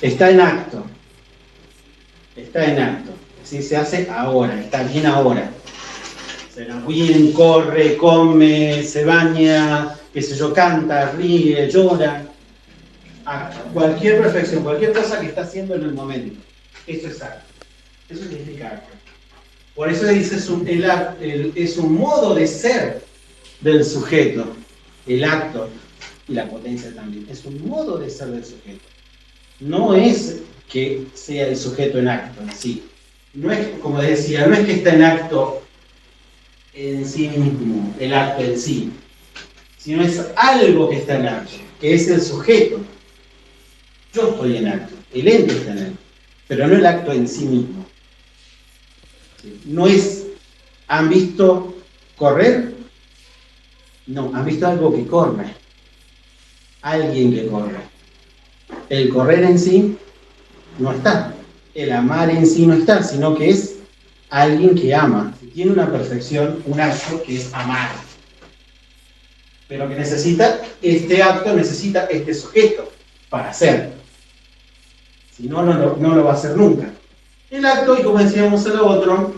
Está en acto. Está en acto. ¿Sí? Se hace ahora, está bien ahora. Se la bien, corre, come, se baña, qué sé yo, canta, ríe, llora. Acto. Cualquier perfección, cualquier cosa que está haciendo en el momento. Eso es acto. Eso significa acto. Por eso dice es un modo de ser del sujeto. El acto. Y la potencia también. Es un modo de ser del sujeto. No es que sea el sujeto en acto en sí. No es, como decía, no es que está en acto en sí mismo, el acto en sí, sino es algo que está en acto, que es el sujeto. Yo estoy en acto, el ente está en acto, pero no el acto en sí mismo. No es, ¿han visto correr? No, han visto algo que corre, alguien que corre. El correr en sí no está, el amar en sí no está, sino que es alguien que ama, tiene una perfección, un acto que es amar. Pero que necesita, este acto necesita este sujeto para hacer. Si no, no lo va a hacer nunca. El acto, y como decíamos el otro,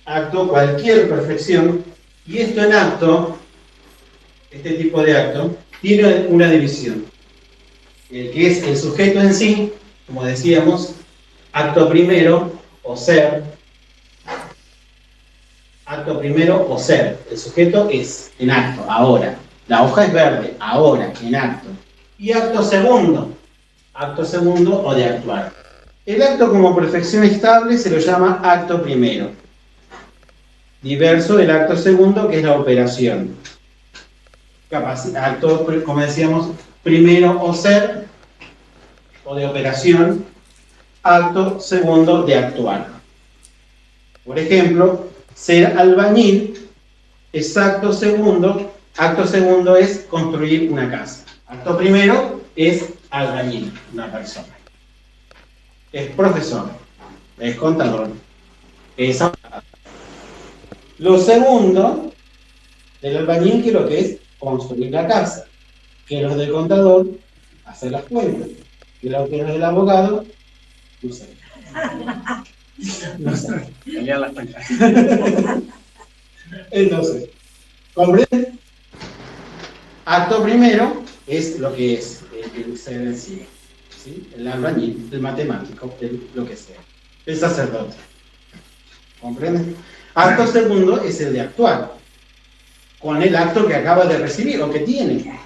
acto, cualquier perfección, y esto en acto, este tipo de acto, tiene una división. El que es el sujeto en sí, como decíamos, acto primero o ser. Acto primero o ser. El sujeto es en acto, ahora. La hoja es verde, ahora, en acto. Y acto segundo o de actuar. El acto como perfección estable se lo llama acto primero. Diverso del acto segundo, que es la operación. Acto, como decíamos, primero o ser, o de operación. Acto segundo de actuar. Por ejemplo, ser albañil es acto segundo es construir una casa. Acto primero es albañil, una persona. Es profesor, es contador, es abogado. Lo segundo del albañil, que lo que es construir la casa, que los del contador, hacer las cuentas, que los del abogado, no sé. No sé. Cambiar las cuentas. Entonces, ¿comprenden? Acto primero es lo que es el ser en sí, ¿sí? El albañil, el matemático, lo que sea. El sacerdote. ¿Comprenden? Acto segundo es el de actuar, con el acto que acaba de recibir o que tiene.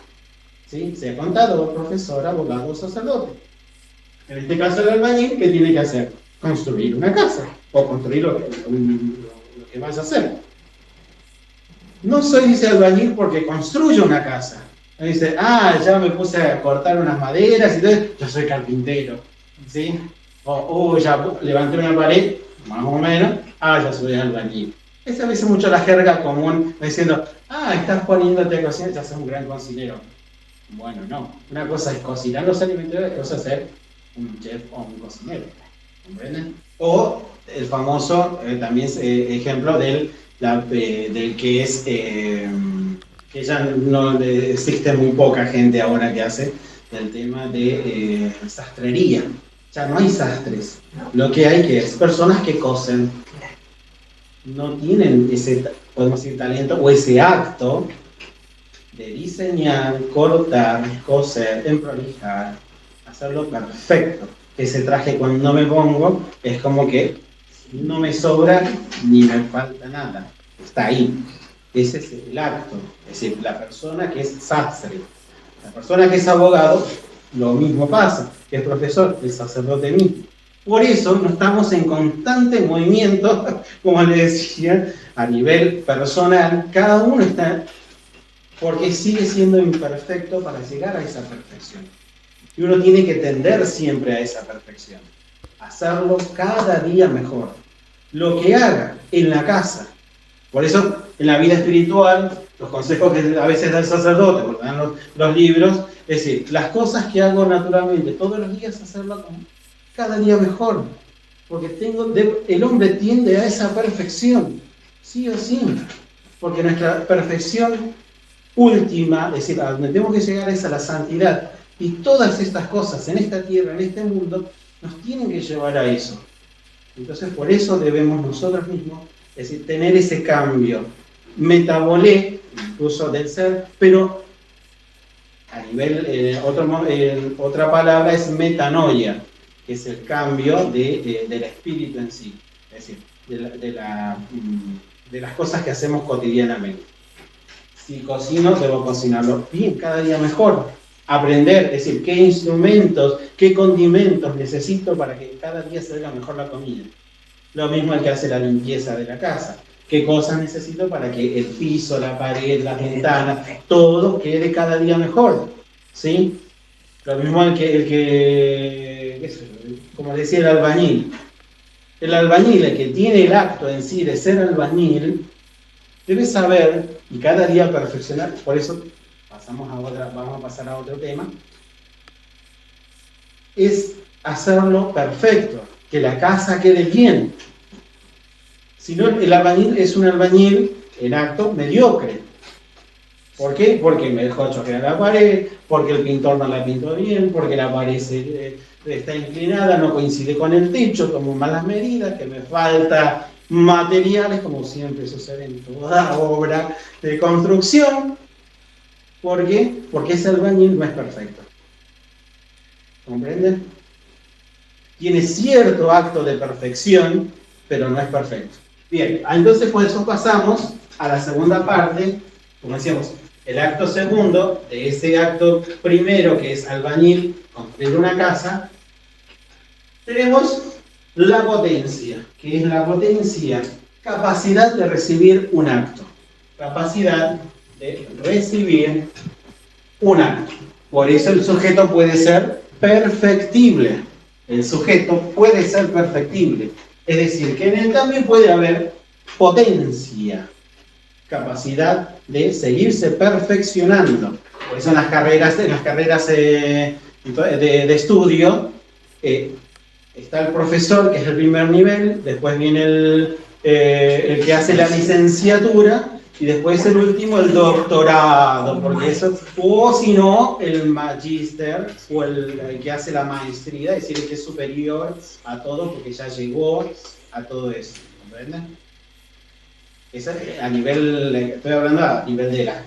¿Sí? Sea contador, profesor, abogado o sacerdote. En este caso el albañil, ¿qué tiene que hacer? Construir una casa o construir lo que vas a hacer. No soy, dice albañil, porque construyo una casa. Dice, ya me puse a cortar unas maderas y entonces yo soy carpintero. ¿Sí? O ya levanté una pared, más o menos, ya soy albañil. Esa a veces mucho la jerga común, diciendo, estás poniéndote a cocinar, ya sos un gran cocinero. Bueno, no. Una cosa es cocinar los alimentos, otra cosa es ser un chef o un cocinero. ¿Comprenden? O el famoso también ejemplo del que es que ya no existe muy poca gente ahora que hace el tema de sastrería. Ya no hay sastres. Lo que hay que es personas que cosen. No tienen ese, podemos decir, talento o ese acto de diseñar, cortar, coser, emprolijar, hacerlo perfecto. Ese traje cuando me pongo es como que no me sobra ni me falta nada. Está ahí. Ese es el acto. Es decir, la persona que es sastre. La persona que es abogado, lo mismo pasa. Que es profesor, el sacerdote mismo. Por eso no estamos en constante movimiento, como les decía, a nivel personal. Cada uno está, porque sigue siendo imperfecto para llegar a esa perfección. Y uno tiene que tender siempre a esa perfección. Hacerlo cada día mejor. Lo que haga en la casa. Por eso, en la vida espiritual, los consejos que a veces da el sacerdote, porque dan los libros, es decir, las cosas que hago naturalmente todos los días, hacerlo cada día mejor. Porque el hombre tiende a esa perfección, sí o sí. Porque nuestra perfección última, es decir, a donde tenemos que llegar es a la santidad. Y todas estas cosas en esta tierra, en este mundo, nos tienen que llevar a eso. Entonces, por eso debemos nosotros mismos, es decir, tener ese cambio, metabolé, incluso del ser, pero a nivel, otra palabra es metanoia, que es el cambio del espíritu en sí, es decir, de las cosas que hacemos cotidianamente. Si cocino, debo cocinarlo bien, cada día mejor. Aprender, es decir, qué instrumentos, qué condimentos necesito para que cada día salga mejor la comida. Lo mismo el que hace la limpieza de la casa. ¿Qué cosas necesito para que el piso, la pared, las ventanas, todo quede cada día mejor? ¿Sí? Lo mismo como decía el albañil. El albañil, el que tiene el acto en sí de ser albañil, debe saber y cada día perfeccionar. Por eso vamos a pasar a otro tema. Es hacerlo perfecto, que la casa quede bien. Si no, el albañil es un albañil en acto mediocre. ¿Por qué? Porque me dejó chorrear la pared, porque el pintor no la pintó bien, porque la pared está inclinada, no coincide con el techo, tomo malas medidas, que me falta materiales, como siempre sucede en toda obra de construcción. ¿Por qué? Porque ese albañil no es perfecto. ¿Comprenden? Tiene cierto acto de perfección, pero no es perfecto. Bien, entonces por eso pasamos a la segunda parte, como decíamos, el acto segundo de ese acto primero, que es albañil, construir una casa. Tenemos la potencia, que es la potencia, capacidad de recibir un acto. Capacidad de recibir un acto. Por eso el sujeto puede ser perfectible. El sujeto puede ser perfectible. Es decir, que en él también puede haber potencia, capacidad de seguirse perfeccionando. Por eso en las carreras de estudio, está el profesor, que es el primer nivel, después viene el que hace la licenciatura, y después el último, el doctorado, porque eso, o si no, el magíster, o el que hace la maestría, es decir, el que es superior a todo, porque ya llegó a todo eso, ¿comprenden? Eso a nivel, estoy hablando a nivel de la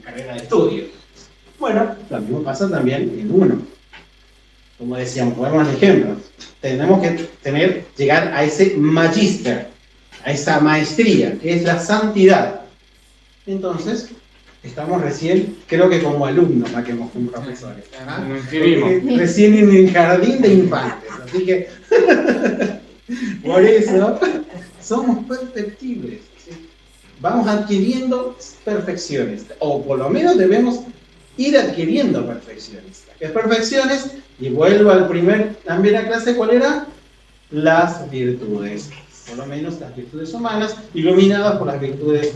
carrera de estudio. Bueno, lo mismo pasa también en uno. Como decíamos, ponemos ejemplos. Tenemos que llegar a ese magíster, a esa maestría, que es la santidad. Entonces, estamos recién, creo que como alumnos, más que como profesores. Recién en el jardín de infantes. Así que, por eso, somos perfectibles. ¿Sí? Vamos adquiriendo perfecciones, o por lo menos debemos ir adquiriendo perfecciones. ¿Qué perfecciones? Y vuelvo al también a clase, ¿cuál era? Las virtudes. Por lo menos las virtudes humanas, iluminadas por las virtudes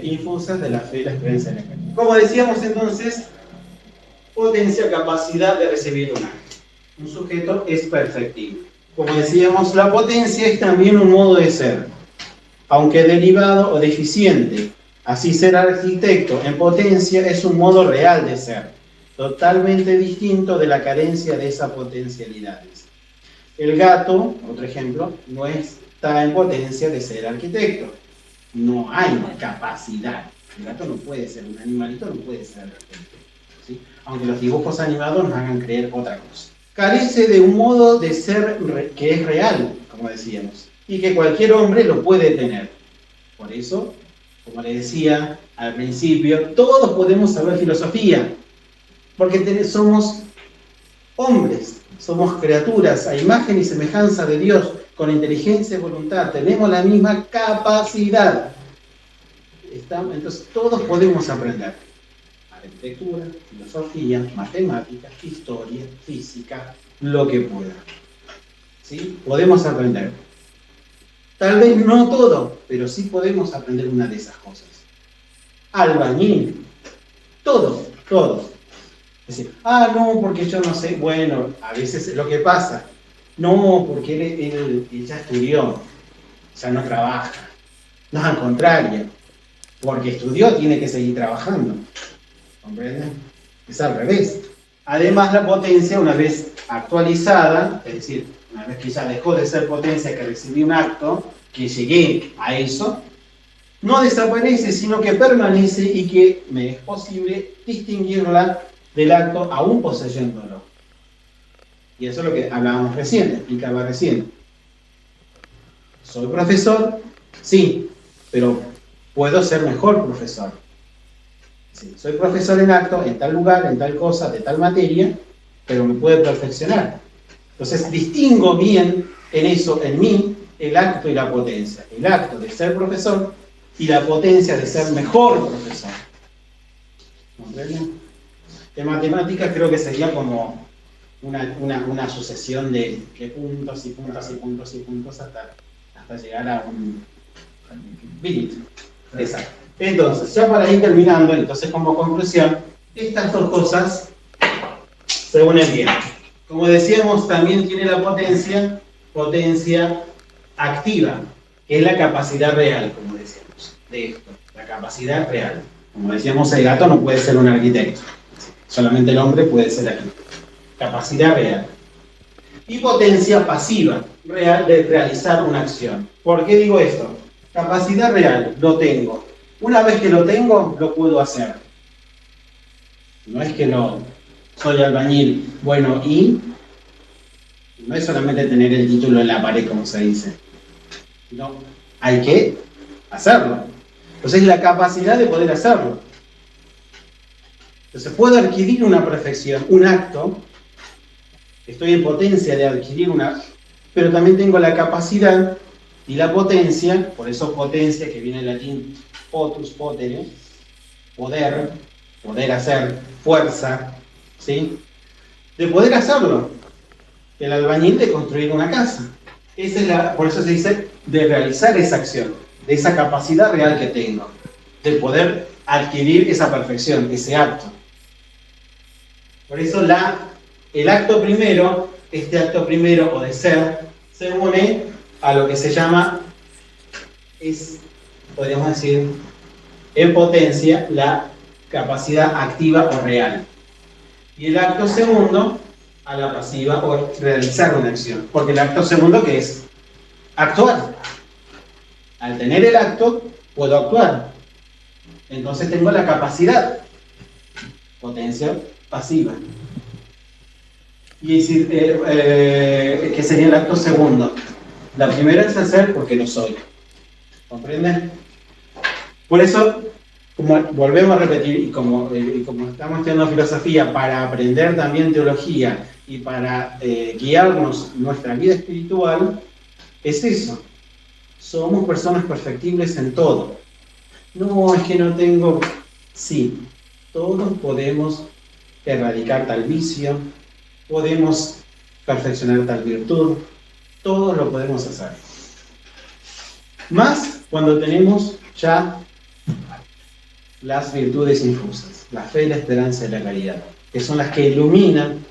infusas de la fe y la esperanza en el camino. Como decíamos entonces, potencia, capacidad de recibir un acto. Un sujeto es perfectible. Como decíamos, la potencia es también un modo de ser, aunque derivado o deficiente. Así, ser arquitecto en potencia es un modo real de ser, totalmente distinto de la carencia de esas potencialidades. El gato, otro ejemplo, no está en potencia de ser arquitecto. No hay capacidad. El gato no puede ser, un animalito no puede ser arquitecto, ¿sí? Aunque los dibujos animados nos hagan creer otra cosa. Carece de un modo de ser que es real, como decíamos, y que cualquier hombre lo puede tener. Por eso, como les decía al principio, todos podemos saber filosofía, porque somos hombres, somos criaturas a imagen y semejanza de Dios, con inteligencia y voluntad, tenemos la misma capacidad. Entonces todos podemos aprender arquitectura, filosofía, matemáticas, historia, física, lo que pueda. ¿Sí? Podemos aprender. Tal vez no todo, pero sí podemos aprender una de esas cosas. Albañil, todos. Es decir, no, porque yo no sé. Bueno, a veces es lo que pasa. No, porque él ya estudió, ya no trabaja. No, al contrario, porque estudió tiene que seguir trabajando. ¿Comprenden? Es al revés. Además, la potencia, una vez actualizada, es decir, una vez que ya dejó de ser potencia, que recibí un acto, que llegué a eso, no desaparece, sino que permanece y que me es posible distinguirla del acto aún poseyéndolo. Y eso es lo que hablábamos recién, explicaba recién. ¿Soy profesor? Sí, pero puedo ser mejor profesor. Sí, soy profesor en acto, en tal lugar, en tal cosa, de tal materia, pero me puede perfeccionar. Entonces distingo bien en eso, en mí, el acto y la potencia. El acto de ser profesor y la potencia de ser mejor profesor. ¿Comprenden? En matemáticas creo que sería como una sucesión de puntos y puntos y puntos y puntos hasta llegar a un bit. Exacto. Entonces, ya para ir terminando, entonces como conclusión, estas dos cosas se unen bien. Como decíamos, también tiene la potencia activa, que es la capacidad real, como decíamos, de esto, la capacidad real. Como decíamos, el gato no puede ser un arquitecto, solamente el hombre puede ser arquitecto. Capacidad real. Y potencia pasiva, real, de realizar una acción. ¿Por qué digo esto? Capacidad real, lo tengo. Una vez que lo tengo, lo puedo hacer. No es que no soy albañil, bueno, y no es solamente tener el título en la pared, como se dice. No, hay que hacerlo. Entonces, la capacidad de poder hacerlo. Entonces, puedo adquirir una perfección, un acto. Estoy en potencia de adquirir una, pero también tengo la capacidad y la potencia, por eso potencia, que viene en latín potus, potere, poder hacer, fuerza, ¿sí? De poder hacerlo. El albañil de construir una casa. Por eso se dice de realizar esa acción, de esa capacidad real que tengo, de poder adquirir esa perfección, ese acto. Por eso el acto primero, este acto primero o de ser, se une a lo que se llama, podríamos decir, en potencia, la capacidad activa o real. Y el acto segundo, a la pasiva o realizar una acción. Porque el acto segundo, ¿qué es? Actuar. Al tener el acto, puedo actuar. Entonces tengo la capacidad, potencia pasiva. Y decir, que sería el acto segundo. La primera es hacer porque lo soy. ¿Comprenden? Por eso, como volvemos a repetir, y como estamos estudiando filosofía, para aprender también teología y para guiarnos en nuestra vida espiritual, es eso. Somos personas perfectibles en todo. No, es que no tengo... Sí, todos podemos erradicar tal vicio, podemos perfeccionar tal virtud, todos lo podemos hacer. Más cuando tenemos ya las virtudes infusas, la fe, la esperanza y la caridad, que son las que iluminan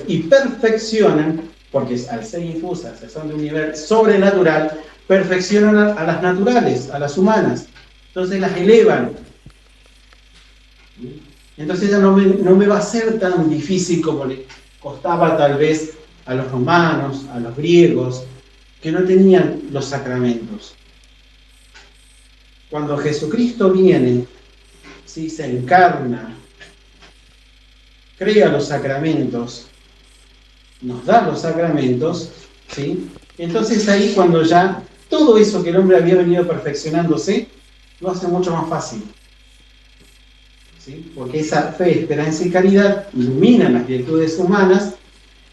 y perfeccionan, porque al ser infusas, son de un nivel sobrenatural, perfeccionan a las naturales, a las humanas. Entonces las elevan. Entonces ya no me va a ser tan difícil como le costaba tal vez a los romanos, a los griegos, que no tenían los sacramentos. Cuando Jesucristo viene, ¿sí? Se encarna, crea los sacramentos, nos da los sacramentos, ¿sí? Entonces ahí cuando ya todo eso que el hombre había venido perfeccionándose, lo hace mucho más fácil. ¿Sí? Porque esa fe, esperanza y caridad iluminan las virtudes humanas,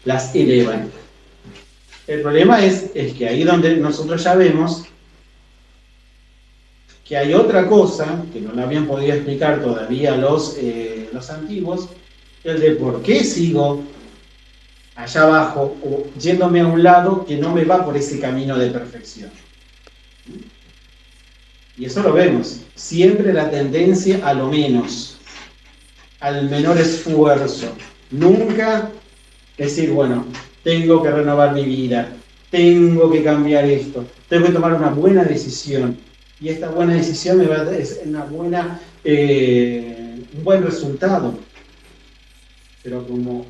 las elevan. El problema es que ahí donde nosotros ya vemos que hay otra cosa, que no la habían podido explicar todavía los antiguos, el de por qué sigo allá abajo o yéndome a un lado que no me va por ese camino de perfección. Y eso lo vemos, siempre la tendencia a lo menos, al menor esfuerzo. Nunca decir, bueno, tengo que renovar mi vida, tengo que cambiar esto, tengo que tomar una buena decisión. Y esta buena decisión me va a dar un buen resultado. Pero como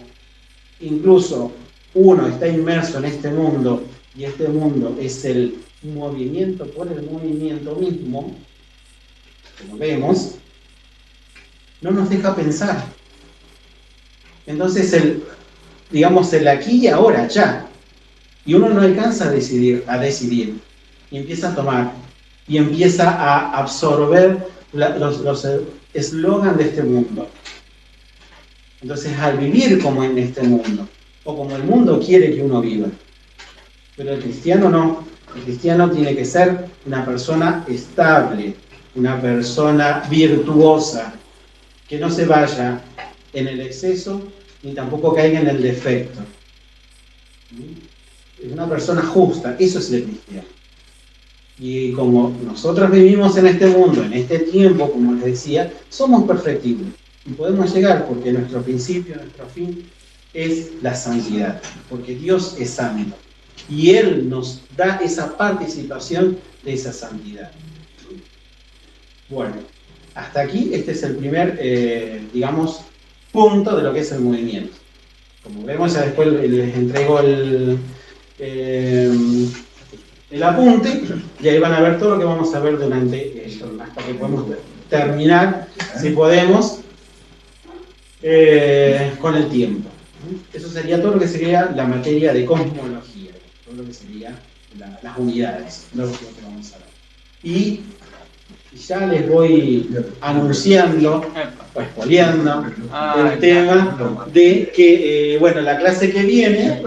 incluso uno está inmerso en este mundo, y este mundo es el movimiento por el movimiento mismo, como vemos, no nos deja pensar. Entonces, el aquí y ahora, ya. Y uno no alcanza a decidir, y empieza a tomar, y empieza a absorber los eslogans de este mundo. Entonces, al vivir como en este mundo, o como el mundo quiere que uno viva, pero el cristiano no. El cristiano tiene que ser una persona estable, una persona virtuosa, que no se vaya en el exceso ni tampoco caiga en el defecto. Es una persona justa, eso es el cristiano. Y como nosotros vivimos en este mundo, en este tiempo, como les decía, somos perfectibles. Y podemos llegar porque nuestro principio, nuestro fin es la santidad. Porque Dios es santo. Y Él nos da esa participación de esa santidad. Bueno, hasta aquí este es el primer, digamos, punto de lo que es el movimiento. Como vemos, ya después les entrego el apunte y ahí van a ver todo lo que vamos a ver durante hasta que podemos terminar, si podemos, con el tiempo. Eso sería todo lo que sería la materia de cosmología, todo lo que sería las unidades, lo que vamos a ver. Y ya les voy anunciando, o expoliando el tema de que, bueno, la clase que viene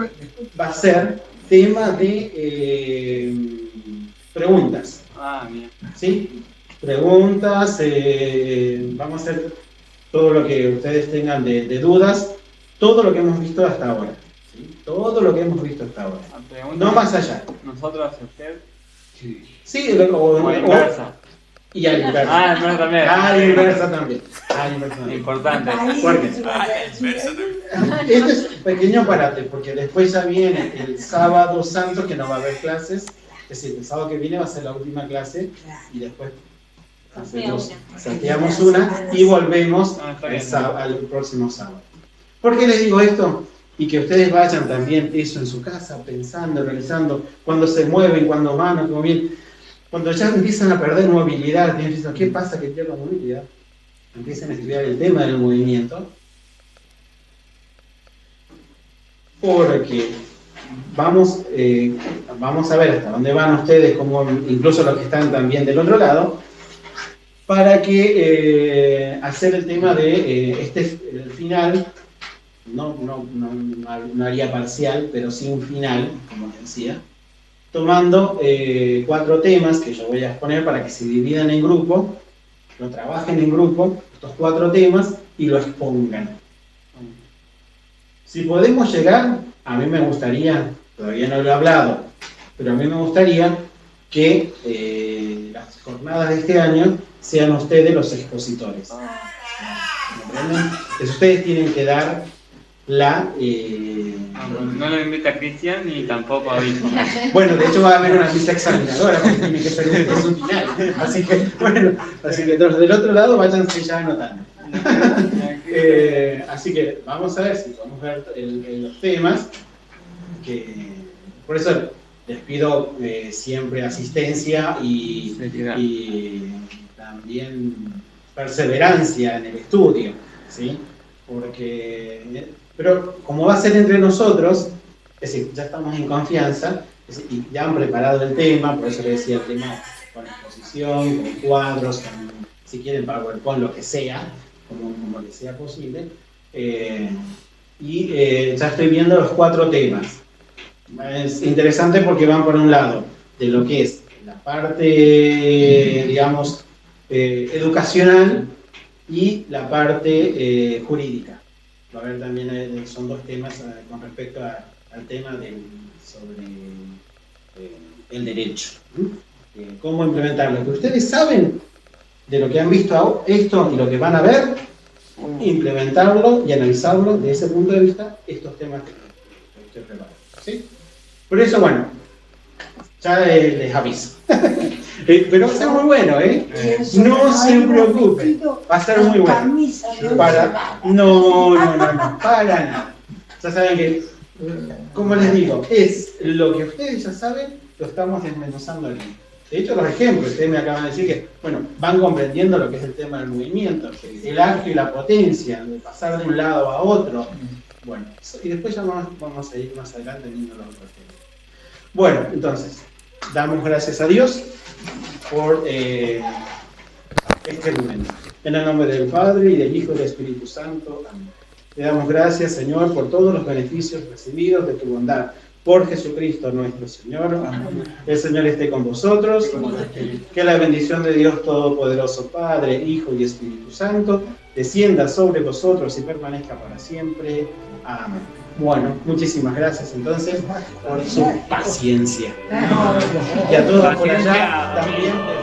va a ser tema de preguntas. ¿Sí? Preguntas, vamos a hacer todo lo que ustedes tengan de dudas, todo lo que hemos visto hasta ahora. ¿Sí? Todo lo que hemos visto hasta ahora. No más allá. ¿Nosotros a usted? Sí, o inversa. Y al inversa. Inversa también. Inversa también. Inversa también. Importante. Porque este es un pequeño parate, porque después ya viene el sábado santo que no va a haber clases. Es decir, el sábado que viene va a ser la última clase y después salteamos una y volvemos al próximo sábado. ¿Por qué les digo esto? Y que ustedes vayan también eso en su casa, pensando, realizando, cuando se mueven, cuando van, cuando vienen. Cuando ya empiezan a perder movilidad, dicen, ¿qué pasa que pierdo movilidad? Empiezan a estudiar el tema del movimiento. Porque vamos a ver hasta dónde van ustedes, como incluso los que están también del otro lado, para que hacer el tema de el final, no haría parcial, pero sí un final, como les decía, tomando 4 temas que yo voy a exponer para que se dividan en grupo, lo trabajen en grupo, estos 4 temas, y lo expongan. Si podemos llegar, a mí me gustaría, todavía no lo he hablado, pero a mí me gustaría que las jornadas de este año sean ustedes los expositores. ¿Me entienden? Entonces ustedes tienen que dar la... no lo invita a Cristian ni tampoco a Víctor. Bueno, de hecho va a haber una lista examinadora porque tiene que ser un final. Así que, bueno, del otro lado váyanse ya anotando. Así que vamos a ver si podemos ver los temas. Por eso les pido siempre asistencia y también perseverancia en el estudio, ¿sí? Pero como va a ser entre nosotros, es decir, ya estamos en confianza, y ya han preparado el tema, por eso les decía el tema con exposición, con cuadros, si quieren PowerPoint, lo que sea, como les sea posible. Ya estoy viendo los 4 temas. Es interesante porque van por un lado de lo que es la parte, digamos, educacional y la parte jurídica. Va a haber también, son 2 temas con respecto al tema sobre el derecho. Cómo implementarlo. Que ustedes saben de lo que han visto esto y lo que van a ver, implementarlo y analizarlo desde ese punto de vista, estos temas que estoy preparando. ¿Sí? Por eso, bueno, ya les aviso. Pero va a ser muy bueno, ¿eh? No se preocupen, va a ser muy bueno. No, para nada. Ya saben que, como les digo, es lo que ustedes ya saben, lo estamos desmenuzando aquí. De hecho, los ejemplos, ustedes me acaban de decir que, bueno, van comprendiendo lo que es el tema del movimiento, el arco y la potencia, de pasar de un lado a otro. Bueno, y después ya vamos a ir más adelante viendo los otros temas. Bueno, entonces, damos gracias a Dios por este momento. En el nombre del Padre, y del Hijo, y del Espíritu Santo. Amén. Te damos gracias, Señor, por todos los beneficios recibidos de tu bondad, por Jesucristo nuestro Señor. El Señor esté con vosotros. Que la bendición de Dios Todopoderoso, Padre, Hijo y Espíritu Santo, descienda sobre vosotros y permanezca para siempre. Amén. Bueno, muchísimas gracias entonces por su paciencia. Y a todos por allá también.